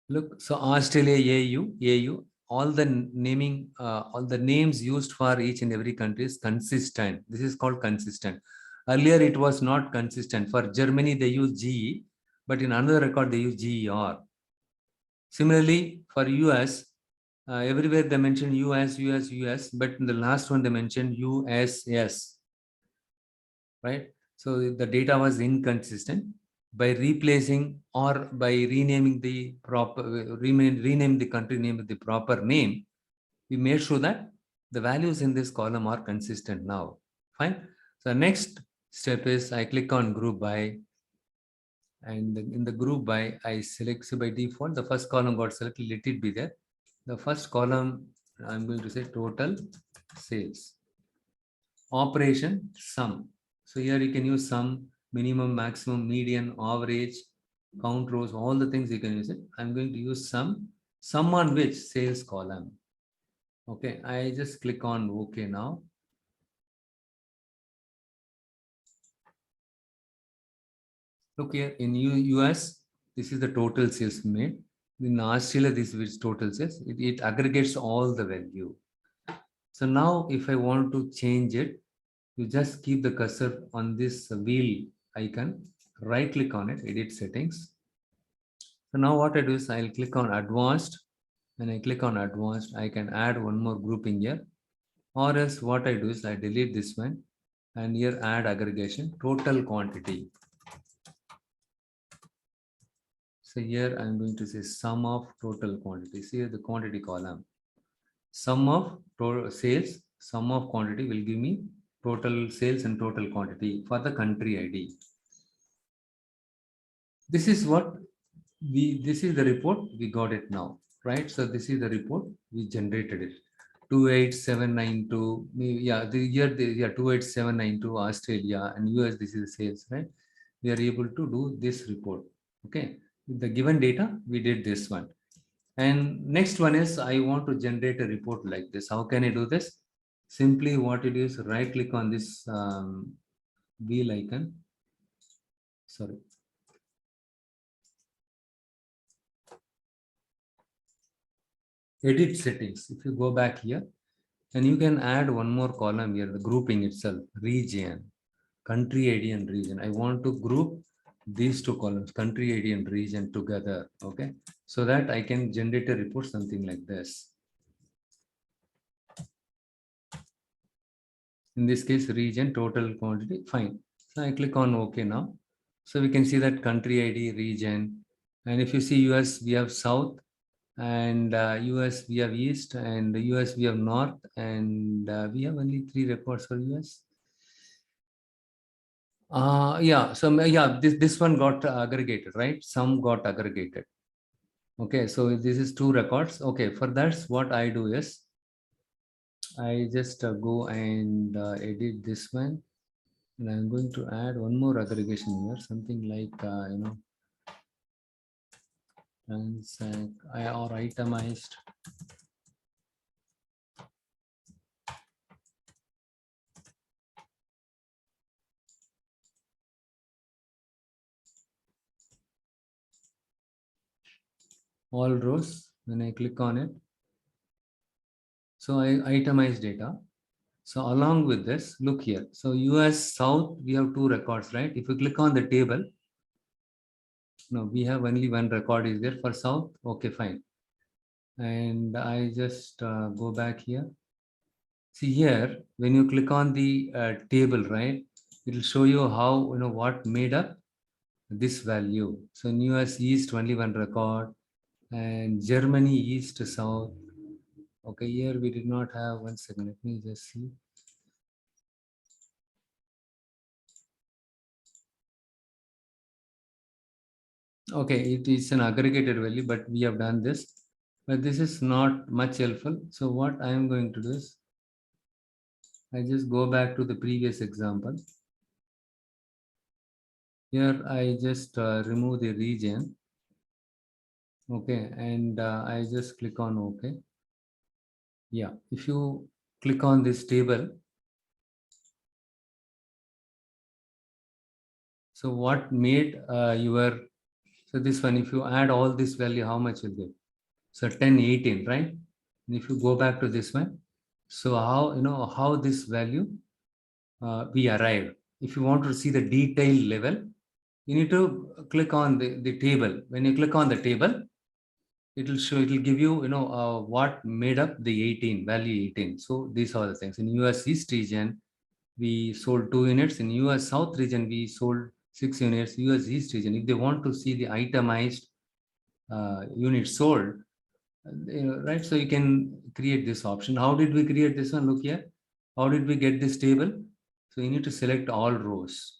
Look, so Australia AU, all the naming, all the names used for each and every country is consistent. This is called consistent. Earlier it was not consistent. For Germany they use GE, but in another record they use GER. Similarly, for US, everywhere they mention US, but in the last one they mentioned USS, right? So the data was inconsistent. By replacing or by renaming the rename the country name with the proper name, we made sure that the values in this column are consistent now. Fine. So next step is I click on group by, and in the group by I select, so by default the first column got selected, let it be there. The first column I'm going to say total sales, operation sum. So here you can use sum, minimum, maximum, median, average, count rows, all the things you can use it. I'm going to use sum on which sales column. Okay, I just click on OK now. Look here in US, this is the total sales made. In Australia, this is total sales. It aggregates all the value. So now if I want to change it, you just keep the cursor on this wheel icon, right click on it, edit settings. So now what I do is I'll click on advanced. When I click on advanced, I can add one more grouping here, or else what I do is I delete this one and here add aggregation, total quantity. So here I'm going to say sum of total quantity. See here the quantity column. Sum of total sales, sum of quantity will give me total sales and total quantity for the country ID. This is what this is the report, we got it now, right? So this is the report, we generated it. 28792, yeah, the year, 28792 Australia and US, this is sales, right? We are able to do this report. Okay, with the given data, we did this one. And next one is I want to generate a report like this. How can I do this? Simply what it is, right click on this wheel icon. Sorry. Edit settings. If you go back here, and you can add one more column here, the grouping itself, region, country ID and region. I want to group these two columns, country ID and region together. Okay, so that I can generate a report something like this. In this case, region, total quantity, fine. So I click on OK now. So we can see that country ID, region. And if you see US, we have South, and US, we have East, and US, we have North, and we have only 3 records for US. Yeah, so yeah, this one got aggregated, right? Some got aggregated. Okay, so this is 2 records. Okay, for that's what I do is I just go and edit this one. And I'm going to add one more aggregation here, something like, or itemized. All rows, when I click on it. So I itemize data. So along with this, look here. So US South, we have two records, right? If you click on the table, no, we have only one record is there for South. Okay, fine. And I just go back here. See here, when you click on the table, right, it will show you how, what made up this value. So in US East, only one record, and Germany East to South. Okay, here we did not have, one second, let me just see. Okay, it is an aggregated value, but we have done this. But this is not much helpful. So what I am going to do is, I just go back to the previous example. Here I just remove the region. Okay, and I just click on OK. Yeah, if you click on this table, so what made so this one, if you add all this value, how much will get? So 10, 18, right? And if you go back to this one, so how this value we arrived. If you want to see the detail level, you need to click on the table. When you click on the table, it will show, it will give you, what made up the 18, value 18. So these are the things. In US East region, we sold 2 units. In US South region, we sold 6 units. US East region, if they want to see the itemized units sold, right? So you can create this option. How did we create this one? Look here. How did we get this table? So you need to select all rows.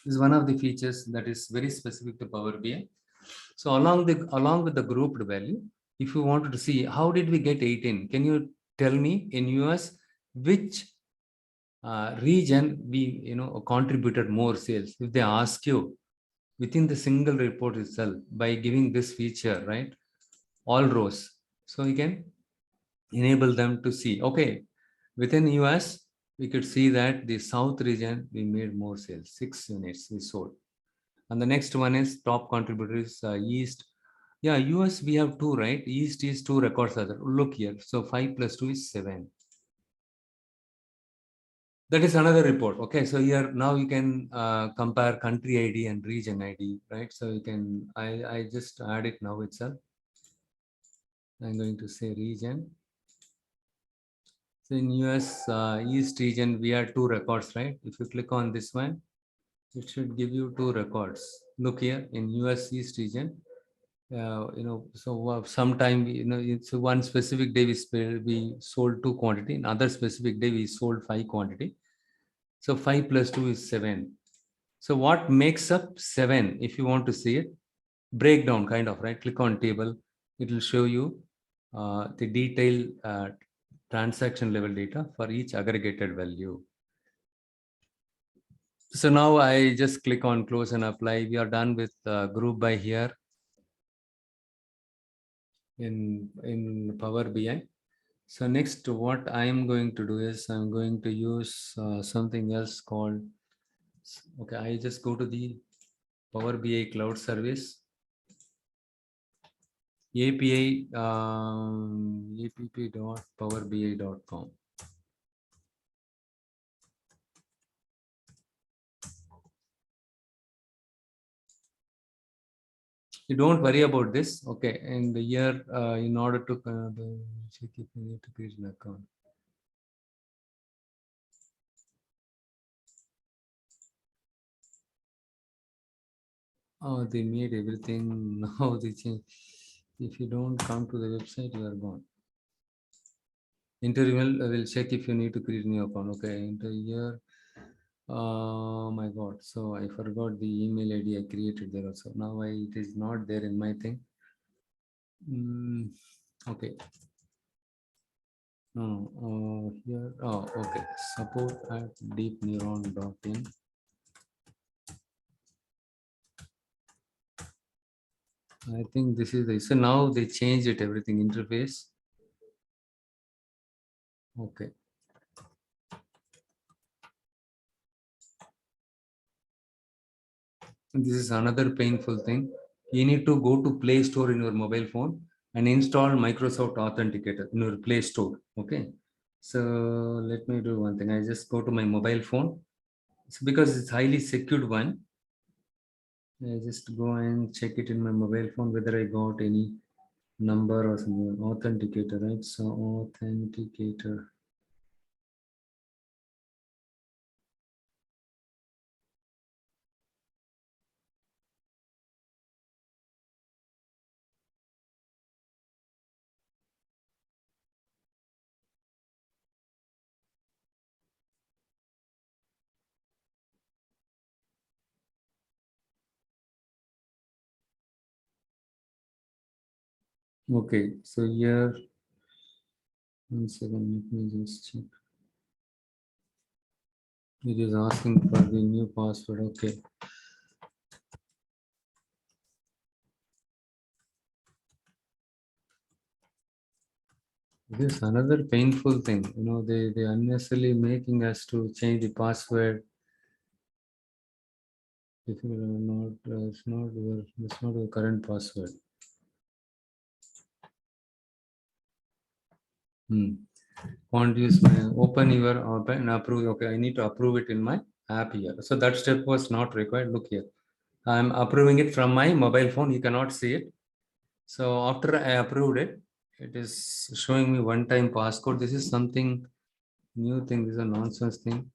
This is one of the features that is very specific to Power BI. So along with the grouped value, if you wanted to see how did we get 18, can you tell me in US which region we contributed more sales? If they ask you within the single report itself by giving this feature, right, all rows, so you can enable them to see, okay, within US we could see that the South region we made more sales, 6 units we sold. And the next one is top contributors, East. Yeah, US we have 2, right? East is 2 records. Look here. So 5 plus 2 is 7. That is another report. Okay, so here now you can compare country ID and region ID, right? So you can, I just add it now itself. I'm going to say region. So in US East region, we have 2 records, right? If you click on this one, it should give you 2 records. Look here in US East region, so sometime, it's one specific day we sold 2 quantity, another specific day we sold 5 quantity. So 5 plus 2 is 7. So what makes up 7? If you want to see it, breakdown kind of, right? Click on table. It will show you the detailed transaction level data for each aggregated value. So now I just click on close and apply. We are done with group by here in Power BI. So next, what I am going to do is I'm going to use something else called, okay, I just go to the Power BI Cloud Service, API, app.powerbi.com. You don't worry about this, okay? And here, in order to check if you need to create an account. Oh, they made everything. Now they change. If you don't come to the website, you are gone. Interview will check if you need to create a new account. Okay, enter here. Oh my God. So I forgot the email ID I created there also. Now it is not there in my thing. Okay. Here, oh, okay. Support at deepneuron.in. I think this is the, so now they changed it, everything interface. Okay. This is another painful thing. You need to go to Play Store in your mobile phone and install Microsoft Authenticator in your Play Store. Okay. So let me do one thing. I just go to my mobile phone. So because it's highly secured one, I just go and check it in my mobile phone whether I got any number or something. Authenticator, right? So authenticator. Okay, so here, one second, let me just check. It is asking for the new password. Okay. This is another painful thing. They unnecessarily making us to change the password. If you are not, it's not your current password. Want to use my open your open approve. Okay, I need to approve it in my app here. So that step was not required. Look here. I'm approving it from my mobile phone. You cannot see it. So after I approved it, it is showing me one-time passcode. This is something new thing. This is a nonsense thing.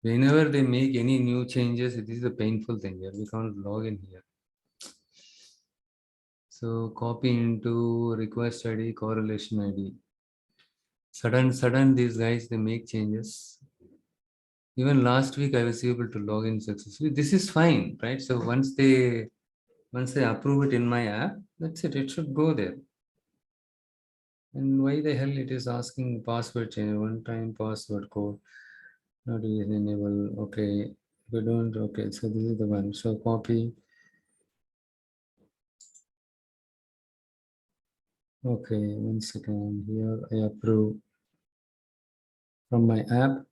Whenever they make any new changes, it is a painful thing here. We can't log in here. So copy into request ID, correlation ID. Sudden, these guys, they make changes. Even last week, I was able to log in successfully. This is fine, right? So once they approve it in my app, that's it. It should go there. And why the hell it is asking password change, one-time password code, not even enable. Okay, we don't. Okay, so this is the one. So copy. Okay, one second. Here I approve from my app.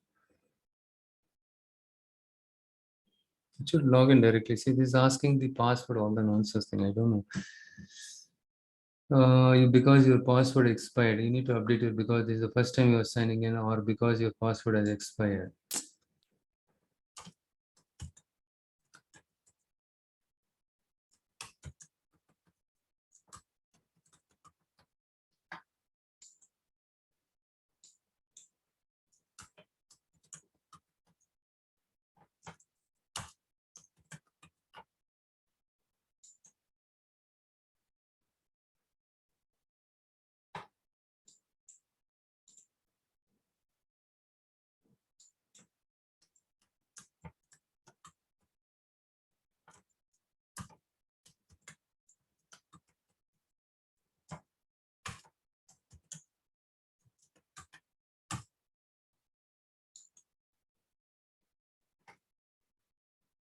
It should log in directly. See, this is asking the password, all the nonsense thing. I don't know. Because your password expired, you need to update it because this is the first time you are signing in, or because your password has expired.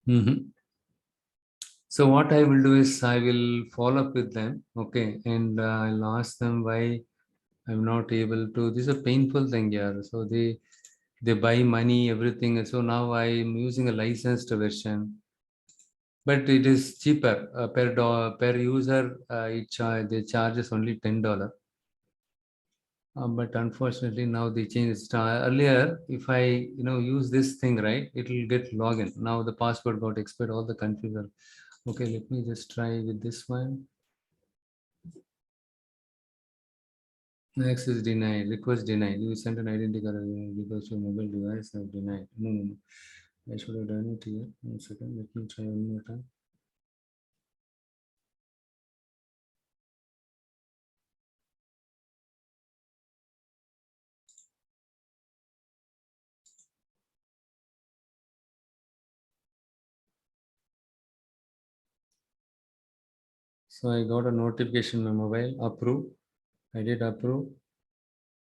Mhm. So what I will do is I will follow up with them, okay, and I'll ask them why I'm not able to. This is a painful thing here. So they buy money, everything, and so now I'm using a licensed version, but it is cheaper per user. They charges only $10. But unfortunately now they changed. Earlier, if I use this thing, right, it will get login. Now the password got expired. All the countries are okay. Let me just try with this one. Access denied. Request denied. You sent an identity card because your mobile device have denied. No. I should have done it here. One second. Let me try one more time. So I got a notification on my mobile, approve. I did approve.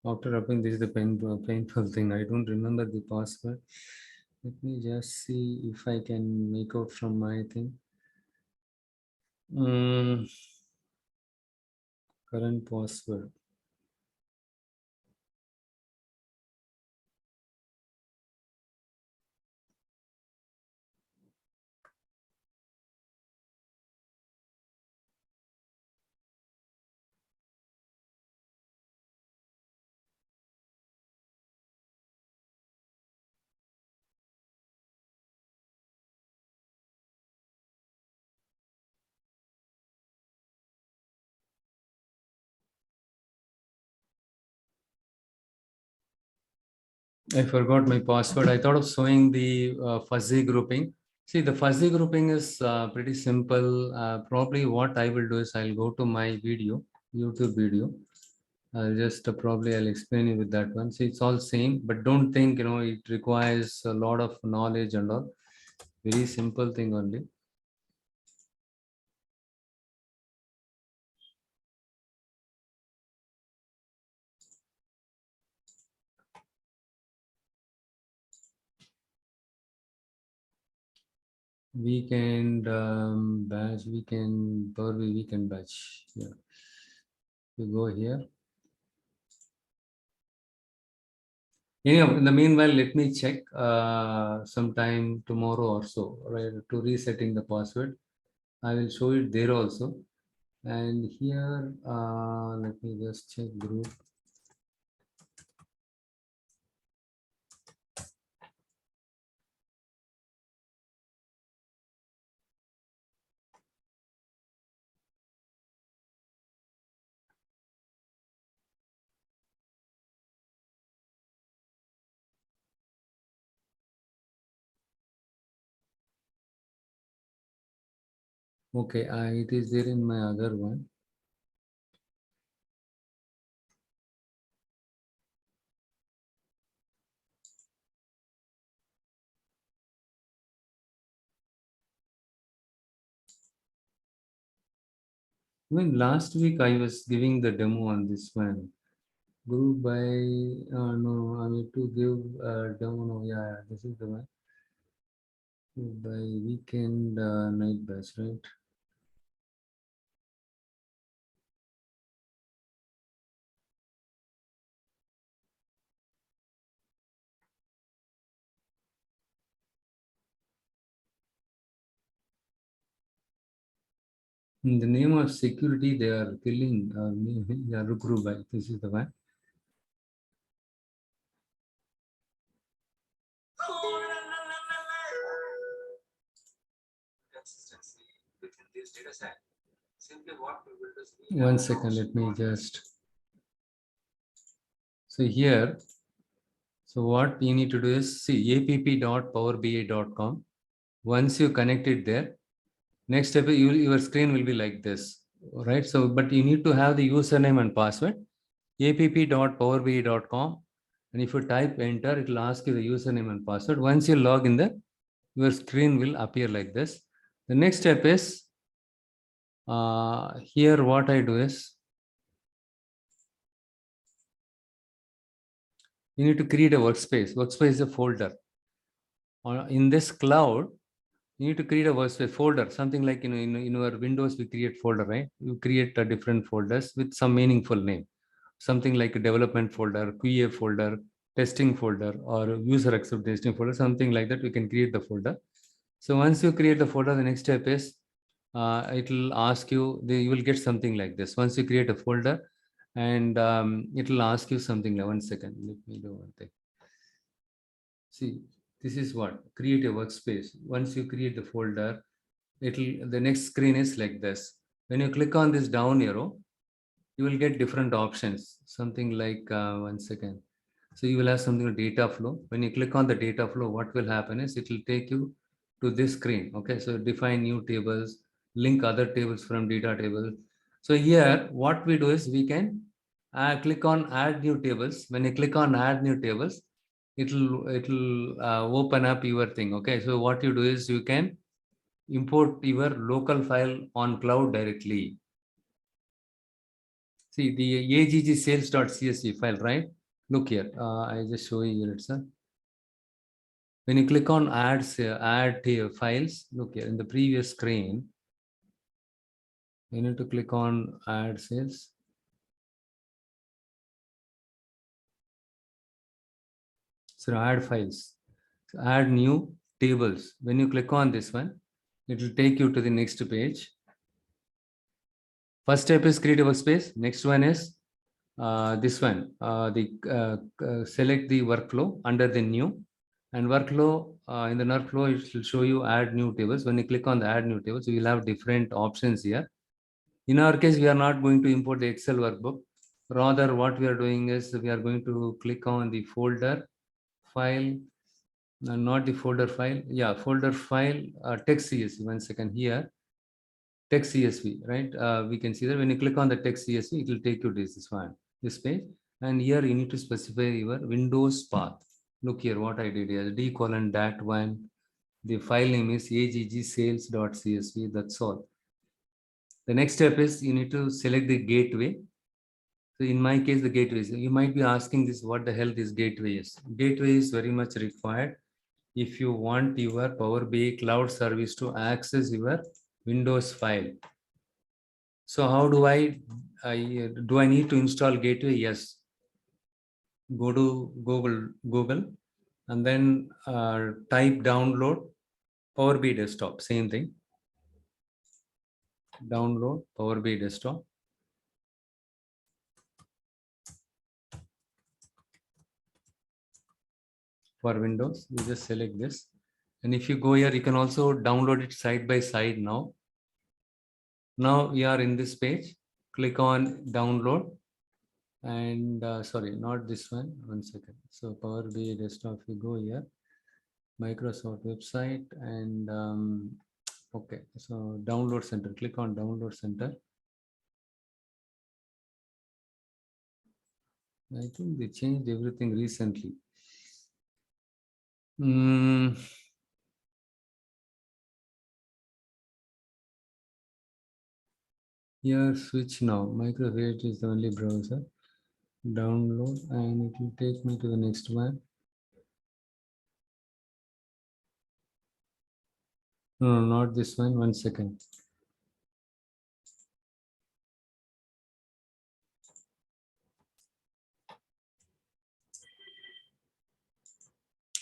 After approving, this is the painful thing. I don't remember the password. Let me just see if I can make out from my thing. Current password. I forgot my password. I thought of showing the fuzzy grouping. See, the fuzzy grouping is pretty simple. Probably what I will do is I'll go to my video, YouTube video. I'll just probably I'll explain you with that one. See, it's all same, but don't think, it requires a lot of knowledge and all. Very simple thing only. Weekend batch, weekend batch. Yeah, you go here. Anyhow, in the meanwhile, let me check sometime tomorrow or so, right, to resetting the password. I will show it there also. And here, let me just check group. Okay, it is there in my other one. Even last week I was giving the demo on this one. Group by no, I need to give demo. No, yeah, this is the one. Group by weekend night batch, right? In the name of security, they are killing group by. This is the one. One second, let me just. So here, so what you need to do is see app.powerbi.com. Once you connect it there, next step, your screen will be like this, right? So, but you need to have the username and password, app.powerbi.com. And if you type enter, it will ask you the username and password. Once you log in there, your screen will appear like this. The next step is, here what I do is, you need to create a workspace. Workspace is a folder. In this cloud, you need to create a workspace folder, something like, in our Windows, we create folder, right? You create different folders with some meaningful name, something like a development folder, QA folder, testing folder, or user accept testing folder, something like that. We can create the folder. So once you create the folder, the next step is, it will ask you, you will get something like this. Once you create a folder, and it will ask you something like, one second, let me do one thing. See, this is what, create a workspace. Once you create the folder, the next screen is like this. When you click on this down arrow, you will get different options, something like, one second. So you will have something like data flow. When you click on the data flow, what will happen is it will take you to this screen. Okay, so define new tables, link other tables from data table. So here, what we do is we can click on add new tables. When you click on add new tables, it'll open up your thing. Okay, so what you do is you can import your local file on cloud directly. See the AGG sales.csv file, right? Look here. I just show you here, sir. When you click on add files, look here in the previous screen, you need to click on add sales. So add files, so add new tables. When you click on this one, it will take you to the next page. First step is create a workspace. Next one is this one. Select the workflow under the new, and workflow in the workflow it will show you add new tables. When you click on the add new tables, you will have different options here. In our case, we are not going to import the Excel workbook. Rather, what we are doing is we are going to click on the folder file, not the folder file. Yeah, folder file, text CSV. 1 second here, text CSV, right? We can see that when you click on the text CSV, it will take you to this one, this page. And here you need to specify your Windows path. Look here, what I did here, d:dat1. The file name is aggsales.csv. That's all. The next step is you need to select the gateway. So in my case, the gateway is, you might be asking this, what the hell this gateway is? Gateway is very much required if you want your Power BI cloud service to access your Windows file. So how do I need to install gateway? Yes. Go to Google and then type download Power BI desktop, same thing. Download Power BI desktop. For Windows, you just select this. And if you go here, you can also download it side by side now. Now we are in this page. Click on download. And sorry, not this one. 1 second. So Power BI desktop, you go here, Microsoft website, and okay. So download center. Click on download center. I think they changed everything recently. Here, switch now. Microsoft is the only browser. Download, and it will take me to the next one. No, not this one. 1 second.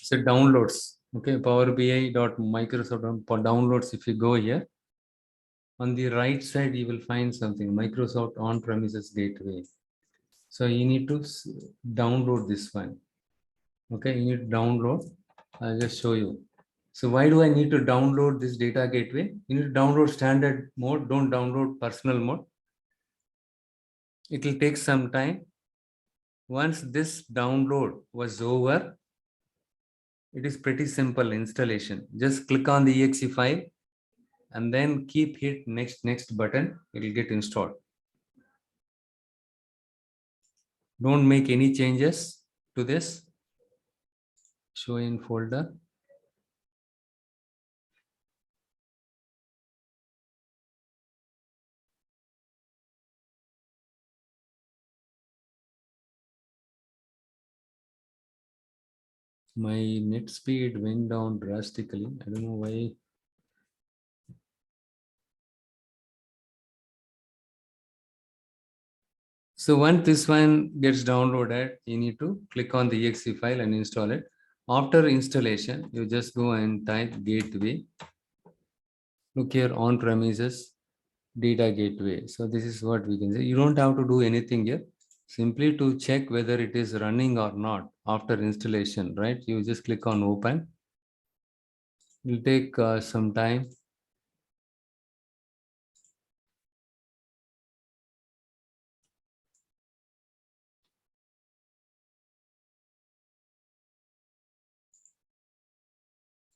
So downloads. Okay, Power BI.Microsoft for downloads. If you go here, on the right side, you will find something, Microsoft on-premises gateway. So you need to download this one. Okay, you need to download. I'll just show you. So why do I need to download this data gateway? You need to download standard mode. Don't download personal mode. It will take some time. Once this download was over, it is pretty simple installation. Just click on the exe file and then hit next button. It will get installed. Don't make any changes to this. Show in folder. My net speed went down drastically. I don't know why. So once this one gets downloaded, you need to click on the exe file and install it. After installation, you just go and type gateway. Look here, on premises data gateway. So this is what we can say. You don't have to do anything here. Simply to check whether it is running or not after installation, right? You just click on open. It will take some time.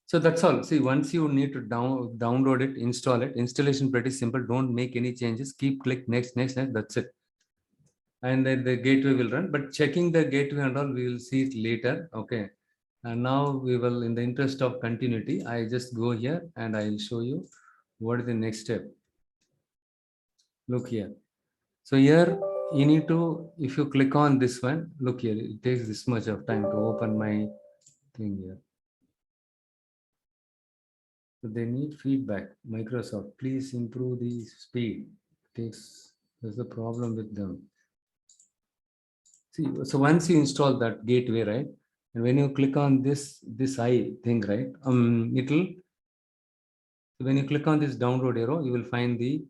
So that's all. See, once you need to download it, install it. Installation pretty simple. Don't make any changes. Keep click next. That's it. And then the gateway will run. But checking the gateway and all, we will see it later. Okay. And now we will, in the interest of continuity, I just go here and I will show you what is the next step. Look here. So here you need to, if you click on this one, look here, it takes this much of time to open my thing here. So they need feedback. Microsoft, please improve the speed. There's a problem with them. See, so once you install that gateway, right, and when you click on this I thing, right, when you click on this download arrow, you will find the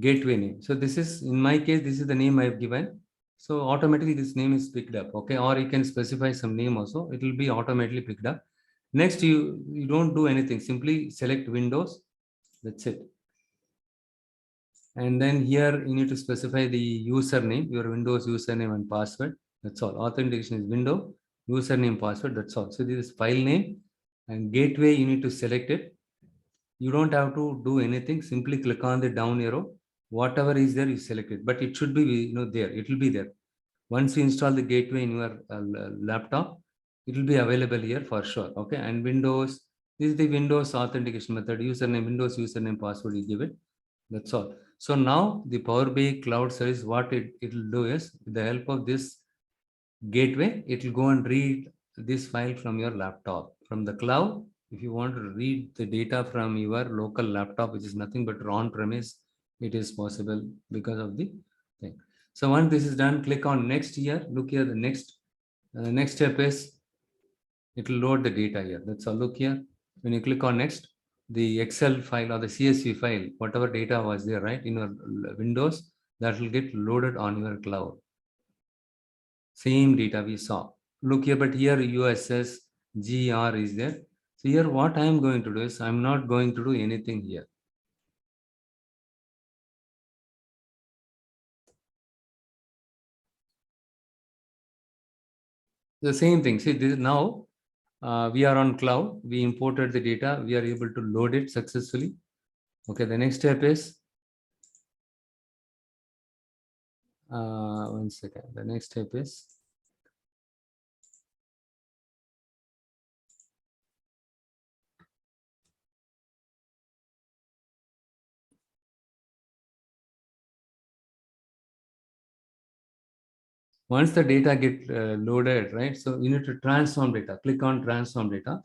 gateway name. So this is, in my case, this is the name I've given. So automatically this name is picked up. Okay, or you can specify some name also. It will be automatically picked up. Next, you don't do anything. Simply select Windows. That's it. And then here you need to specify the username, your Windows username and password. That's all. Authentication is window, username, password. That's all. So this is file name and gateway. You need to select it. You don't have to do anything. Simply click on the down arrow. Whatever is there, you select it. But it should be there. It will be there. Once you install the gateway in your laptop, it will be available here for sure. Okay. And Windows, this is the Windows authentication method. Username, Windows username, password. You give it. That's all. So now the Power BI Cloud Service, what it will do is, with the help of this gateway, it will go and read this file from your laptop. From the cloud, if you want to read the data from your local laptop, which is nothing but on-premise, it is possible because of the thing. So once this is done, click on next here. Look here, the next step is, it will load the data here. That's all. Look here. When you click on next, the Excel file or the CSV file, whatever data was there, right, in your Windows, that will get loaded on your cloud. Same data we saw. Look here, but here USS GR is there. So here what I am going to do is, I'm not going to do anything here. The same thing. See, this now we are on cloud. We imported the data. We are able to load it successfully. Okay, the next step is, one second. The next step is, once the data get loaded, right? So you need to transform data. Click on transform data.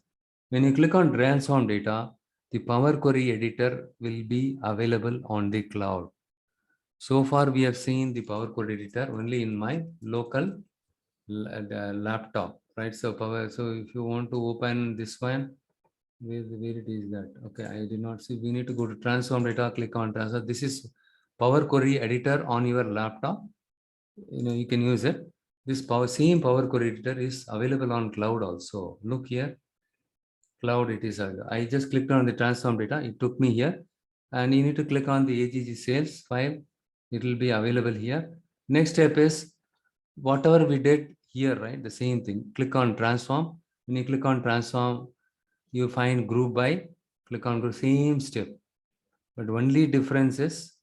When you click on transform data, the Power Query editor will be available on the cloud. So far, we have seen the Power Query editor only in my local laptop, right? So So if you want to open this one, where it is that? Okay, I did not see. We need to go to transform data. Click on transfer. This is Power Query editor on your laptop. You can use it. This same Power Query editor is available on cloud also. Look here, cloud it is available. I just clicked on the transform data. It took me here, and you need to click on the AGG sales file. It will be available here. Next step is, whatever we did here, right? The same thing. Click on transform. When you click on transform, you find group by. Click on group, same step. But only difference is,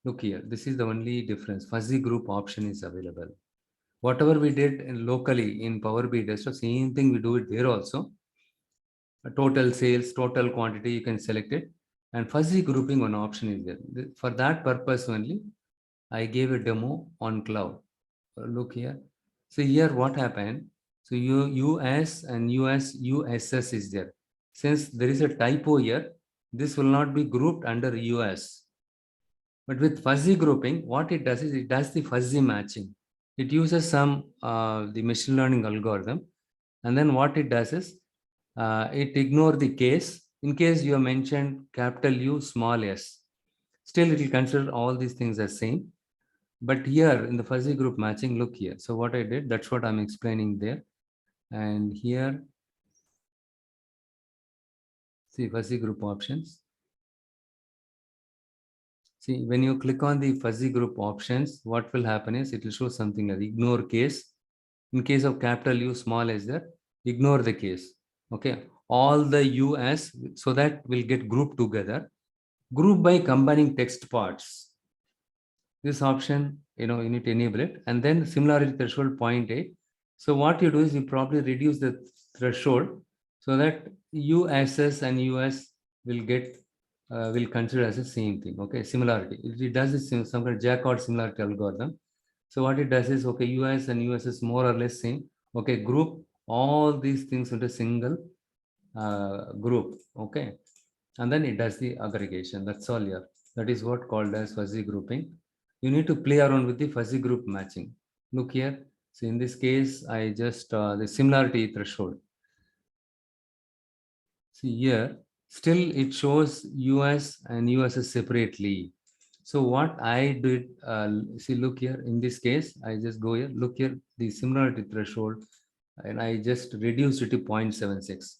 look here. This is the only difference. Fuzzy group option is available. Whatever we did locally in Power BI Desktop, same thing we do it there also. Total sales, total quantity, you can select it. And fuzzy grouping, one option is there. For that purpose only, I gave a demo on cloud. Look here. So here what happened? So US and USS is there. Since there is a typo here, this will not be grouped under US. But with fuzzy grouping, what it does is, it does the fuzzy matching. It uses some the machine learning algorithm, and then what it does is, it ignore the case. In case you have mentioned capital U, small s, still it will consider all these things as same. But here in the fuzzy group matching, look here. So what I did, that's what I'm explaining there. And here, see fuzzy group options. See, when you click on the fuzzy group options, what will happen is, it will show something like ignore case. In case of capital U, small s there, ignore the case. Okay, all the US, so that will get grouped together. Group by combining text parts. This option, you need to enable it. And then similarity threshold 0.8. So what you do is, you probably reduce the threshold so that USS and US will get will consider as the same thing. Okay, similarity. It does this some kind of Jacquard similarity algorithm. So what it does is, okay, US and US is more or less same. Okay, group all these things into single group. Okay, and then it does the aggregation. That's all here. That is what called as fuzzy grouping. You need to play around with the fuzzy group matching. Look here. So in this case, I just the similarity threshold. See here, still it shows US and US separately. So what I did, see, look here, in this case, I just go here, look here, the similarity threshold, and I just reduced it to 0.76.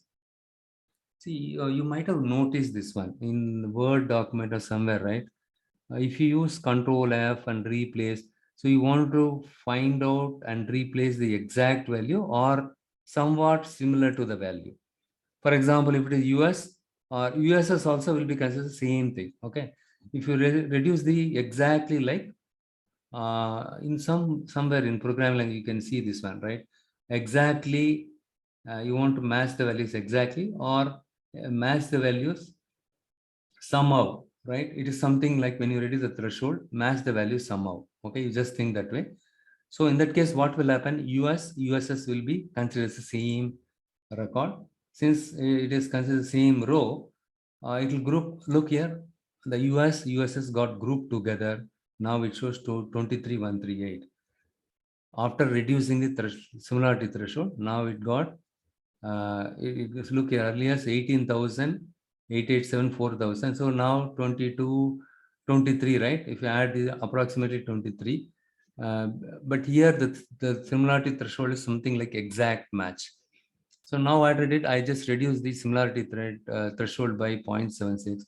See, you might have noticed this one in Word document or somewhere, right? If you use Control F and replace, so you want to find out and replace the exact value or somewhat similar to the value. For example, if it is US or USS also will be considered the same thing. Okay. If you reduce the exactly like in somewhere in programming language, you can see this one, right? Exactly, you want to match the values exactly or match the values somehow, right? It is something like when you reduce the threshold, match the value somehow. Okay, you just think that way. So in that case, what will happen? USS will be considered the same record. Since it is considered the same row, it will group. Look here, the USS got grouped together. Now it shows to 23,138. After reducing the similarity threshold, now it got look here, earlier 18,000, 887, 4,000. So now 22, 23, right? If you add the approximately 23. But here the similarity threshold is something like exact match. So now what I did, I just reduced the similarity threshold by 0.76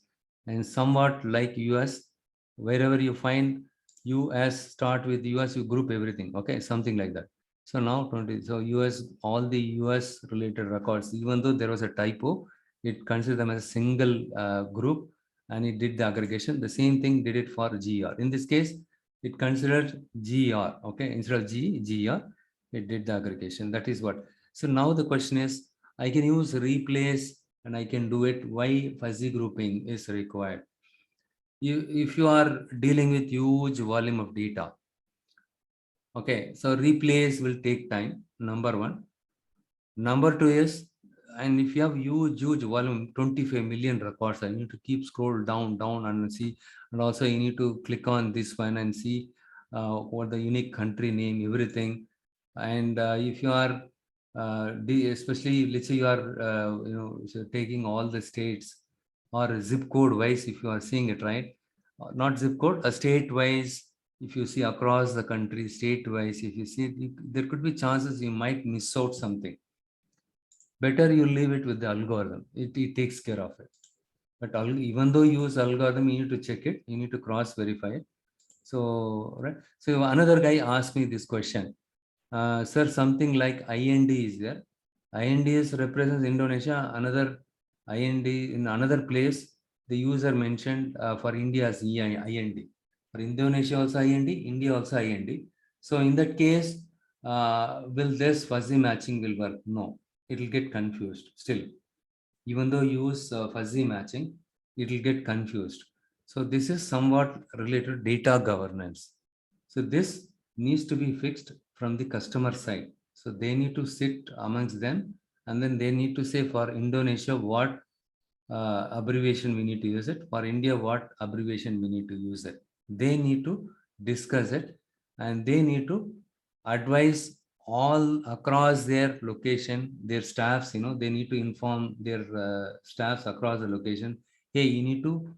and somewhat like US, wherever you find US, start with US, you group everything. Okay, something like that. So now 20, so US, all the US related records, even though there was a typo, it considered them as a single group and it did the aggregation. The same thing did it for GR. In this case, it considered GR, okay, instead of GR, it did the aggregation. That is what. So now the question is, I can use replace and I can do it. Why fuzzy grouping is required? If you are dealing with huge volume of data, okay, so replace will take time, number one. Number two is, and if you have huge volume, 25 million records, you need to keep scroll down and see, and also you need to click on this one and see what the unique country name, everything. And if you are, especially let's say you are, so taking all the states or zip code wise, if you are seeing it right, not zip code, a state wise. If you see across the country, state wise, if you see, there could be chances you might miss out something. Better you leave it with the algorithm. It takes care of it. But even though you use algorithm, you need to check it. You need to cross verify it. So, right. So another guy asked me this question. Sir, something like IND is there. IND represents Indonesia. Another IND in another place, the user mentioned for India as IND. For Indonesia also IND, India also IND. So in that case, will this fuzzy matching will work? No, it will get confused still. Even though you use fuzzy matching, it will get confused. So this is somewhat related to data governance. So this needs to be fixed from the customer side. So they need to sit amongst them and then they need to say for Indonesia what abbreviation we need to use it, for India what abbreviation we need to use it. They need to discuss it and they need to advise all across their location, their staffs, they need to inform their staffs across the location, hey, you need to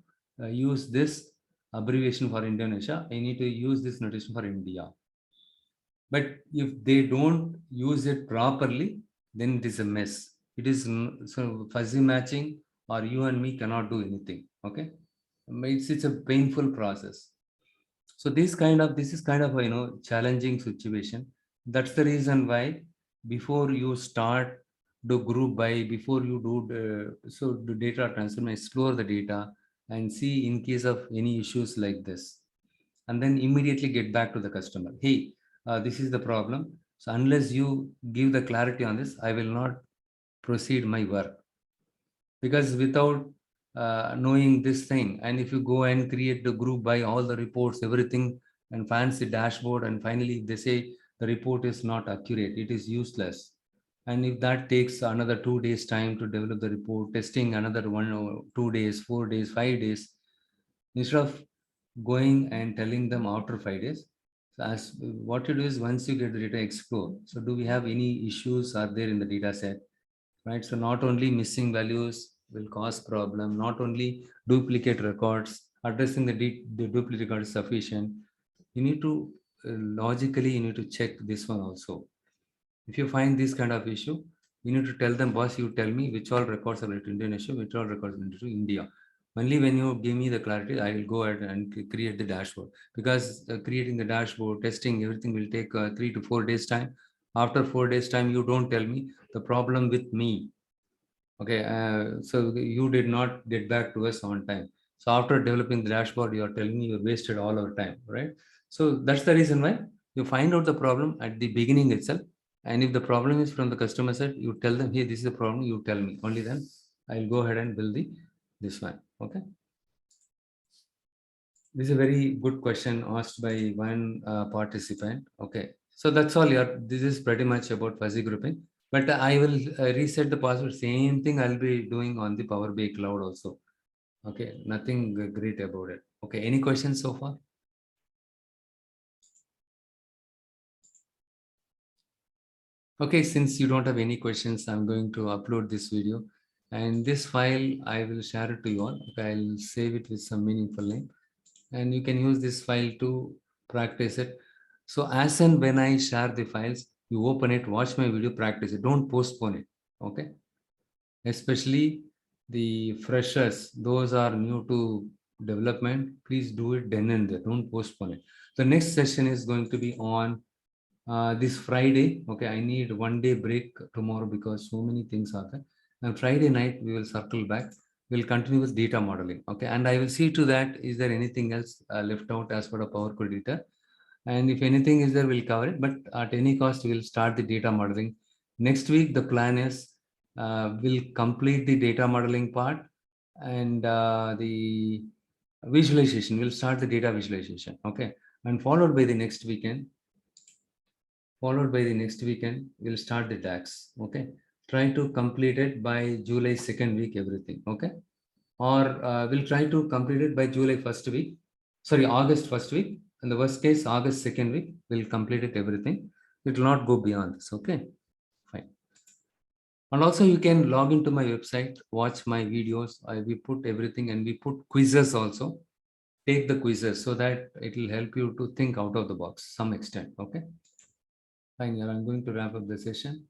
use this abbreviation for Indonesia, you need to use this notation for India. But if they don't use it properly, then it is a mess. It is so fuzzy matching, or you and me cannot do anything. Okay, it's a painful process. So this is kind of a challenging situation. That's the reason why before you start do group by, before you do data transform, explore the data and see in case of any issues like this, and then immediately get back to the customer. Hey, this is the problem. So unless you give the clarity on this, I will not proceed my work. Because without knowing this thing, and if you go and create the group by all the reports, everything, and fancy dashboard, and finally they say the report is not accurate, it is useless. And if that takes another 2 days time to develop the report, testing another 1 or 2 days, 4 days, 5 days, instead of going and telling them after 5 days, so as what you do is once you get the data, explore. So do we have any issues are there in the data set, right? So not only missing values will cause problem, not only duplicate records, addressing the duplicate record is sufficient. You need to logically you need to check this one also. If you find this kind of issue, you need to tell them, boss, you tell me which all records are related to Indonesia, which all records are related to India. Only when you give me the clarity, I will go ahead and create the dashboard. Because creating the dashboard, testing, everything will take 3 to 4 days time. After 4 days time, you don't tell me the problem with me. Okay, so you did not get back to us on time. So after developing the dashboard, you are telling me you wasted all our time, right? So that's the reason why you find out the problem at the beginning itself. And if the problem is from the customer side, you tell them, hey, this is the problem, you tell me. Only then I'll go ahead and build this one. Okay. This is a very good question asked by one participant. Okay. So that's all. Yeah, this is pretty much about fuzzy grouping. But I will reset the password. Same thing I'll be doing on the Power BI Cloud also. Okay. Nothing great about it. Okay. Any questions so far? Okay, since you don't have any questions, I'm going to upload this video, and this file I will share it to you all. Okay, I'll save it with some meaningful name, and you can use this file to practice it. So as and when I share the files, you open it, watch my video, practice it. Don't postpone it. Okay, especially the freshers, those are new to development. Please do it then and there. Don't postpone it. The next session is going to be on this Friday. Okay, I need 1 day break tomorrow because so many things happen. And Friday night we will circle back. We'll continue with data modeling. Okay, and I will see to that. Is there anything else left out as per the Power Query Editor? And if anything is there, we'll cover it. But at any cost, we'll start the data modeling next week. The plan is we'll complete the data modeling part, and the visualization. We'll start the data visualization. Okay, and followed by the next weekend we'll start the DAX. Okay, try to complete it by July 2nd week, everything. Okay, or we'll try to complete it by July 1st week, sorry, August 1st week. In the worst case, August 2nd week, we'll complete it, everything. It will not go beyond this. Okay, fine. And also you can log into my website, watch my videos. We put everything, and we put quizzes also. Take the quizzes so that it will help you to think out of the box some extent. Okay, fine. I'm going to wrap up the session.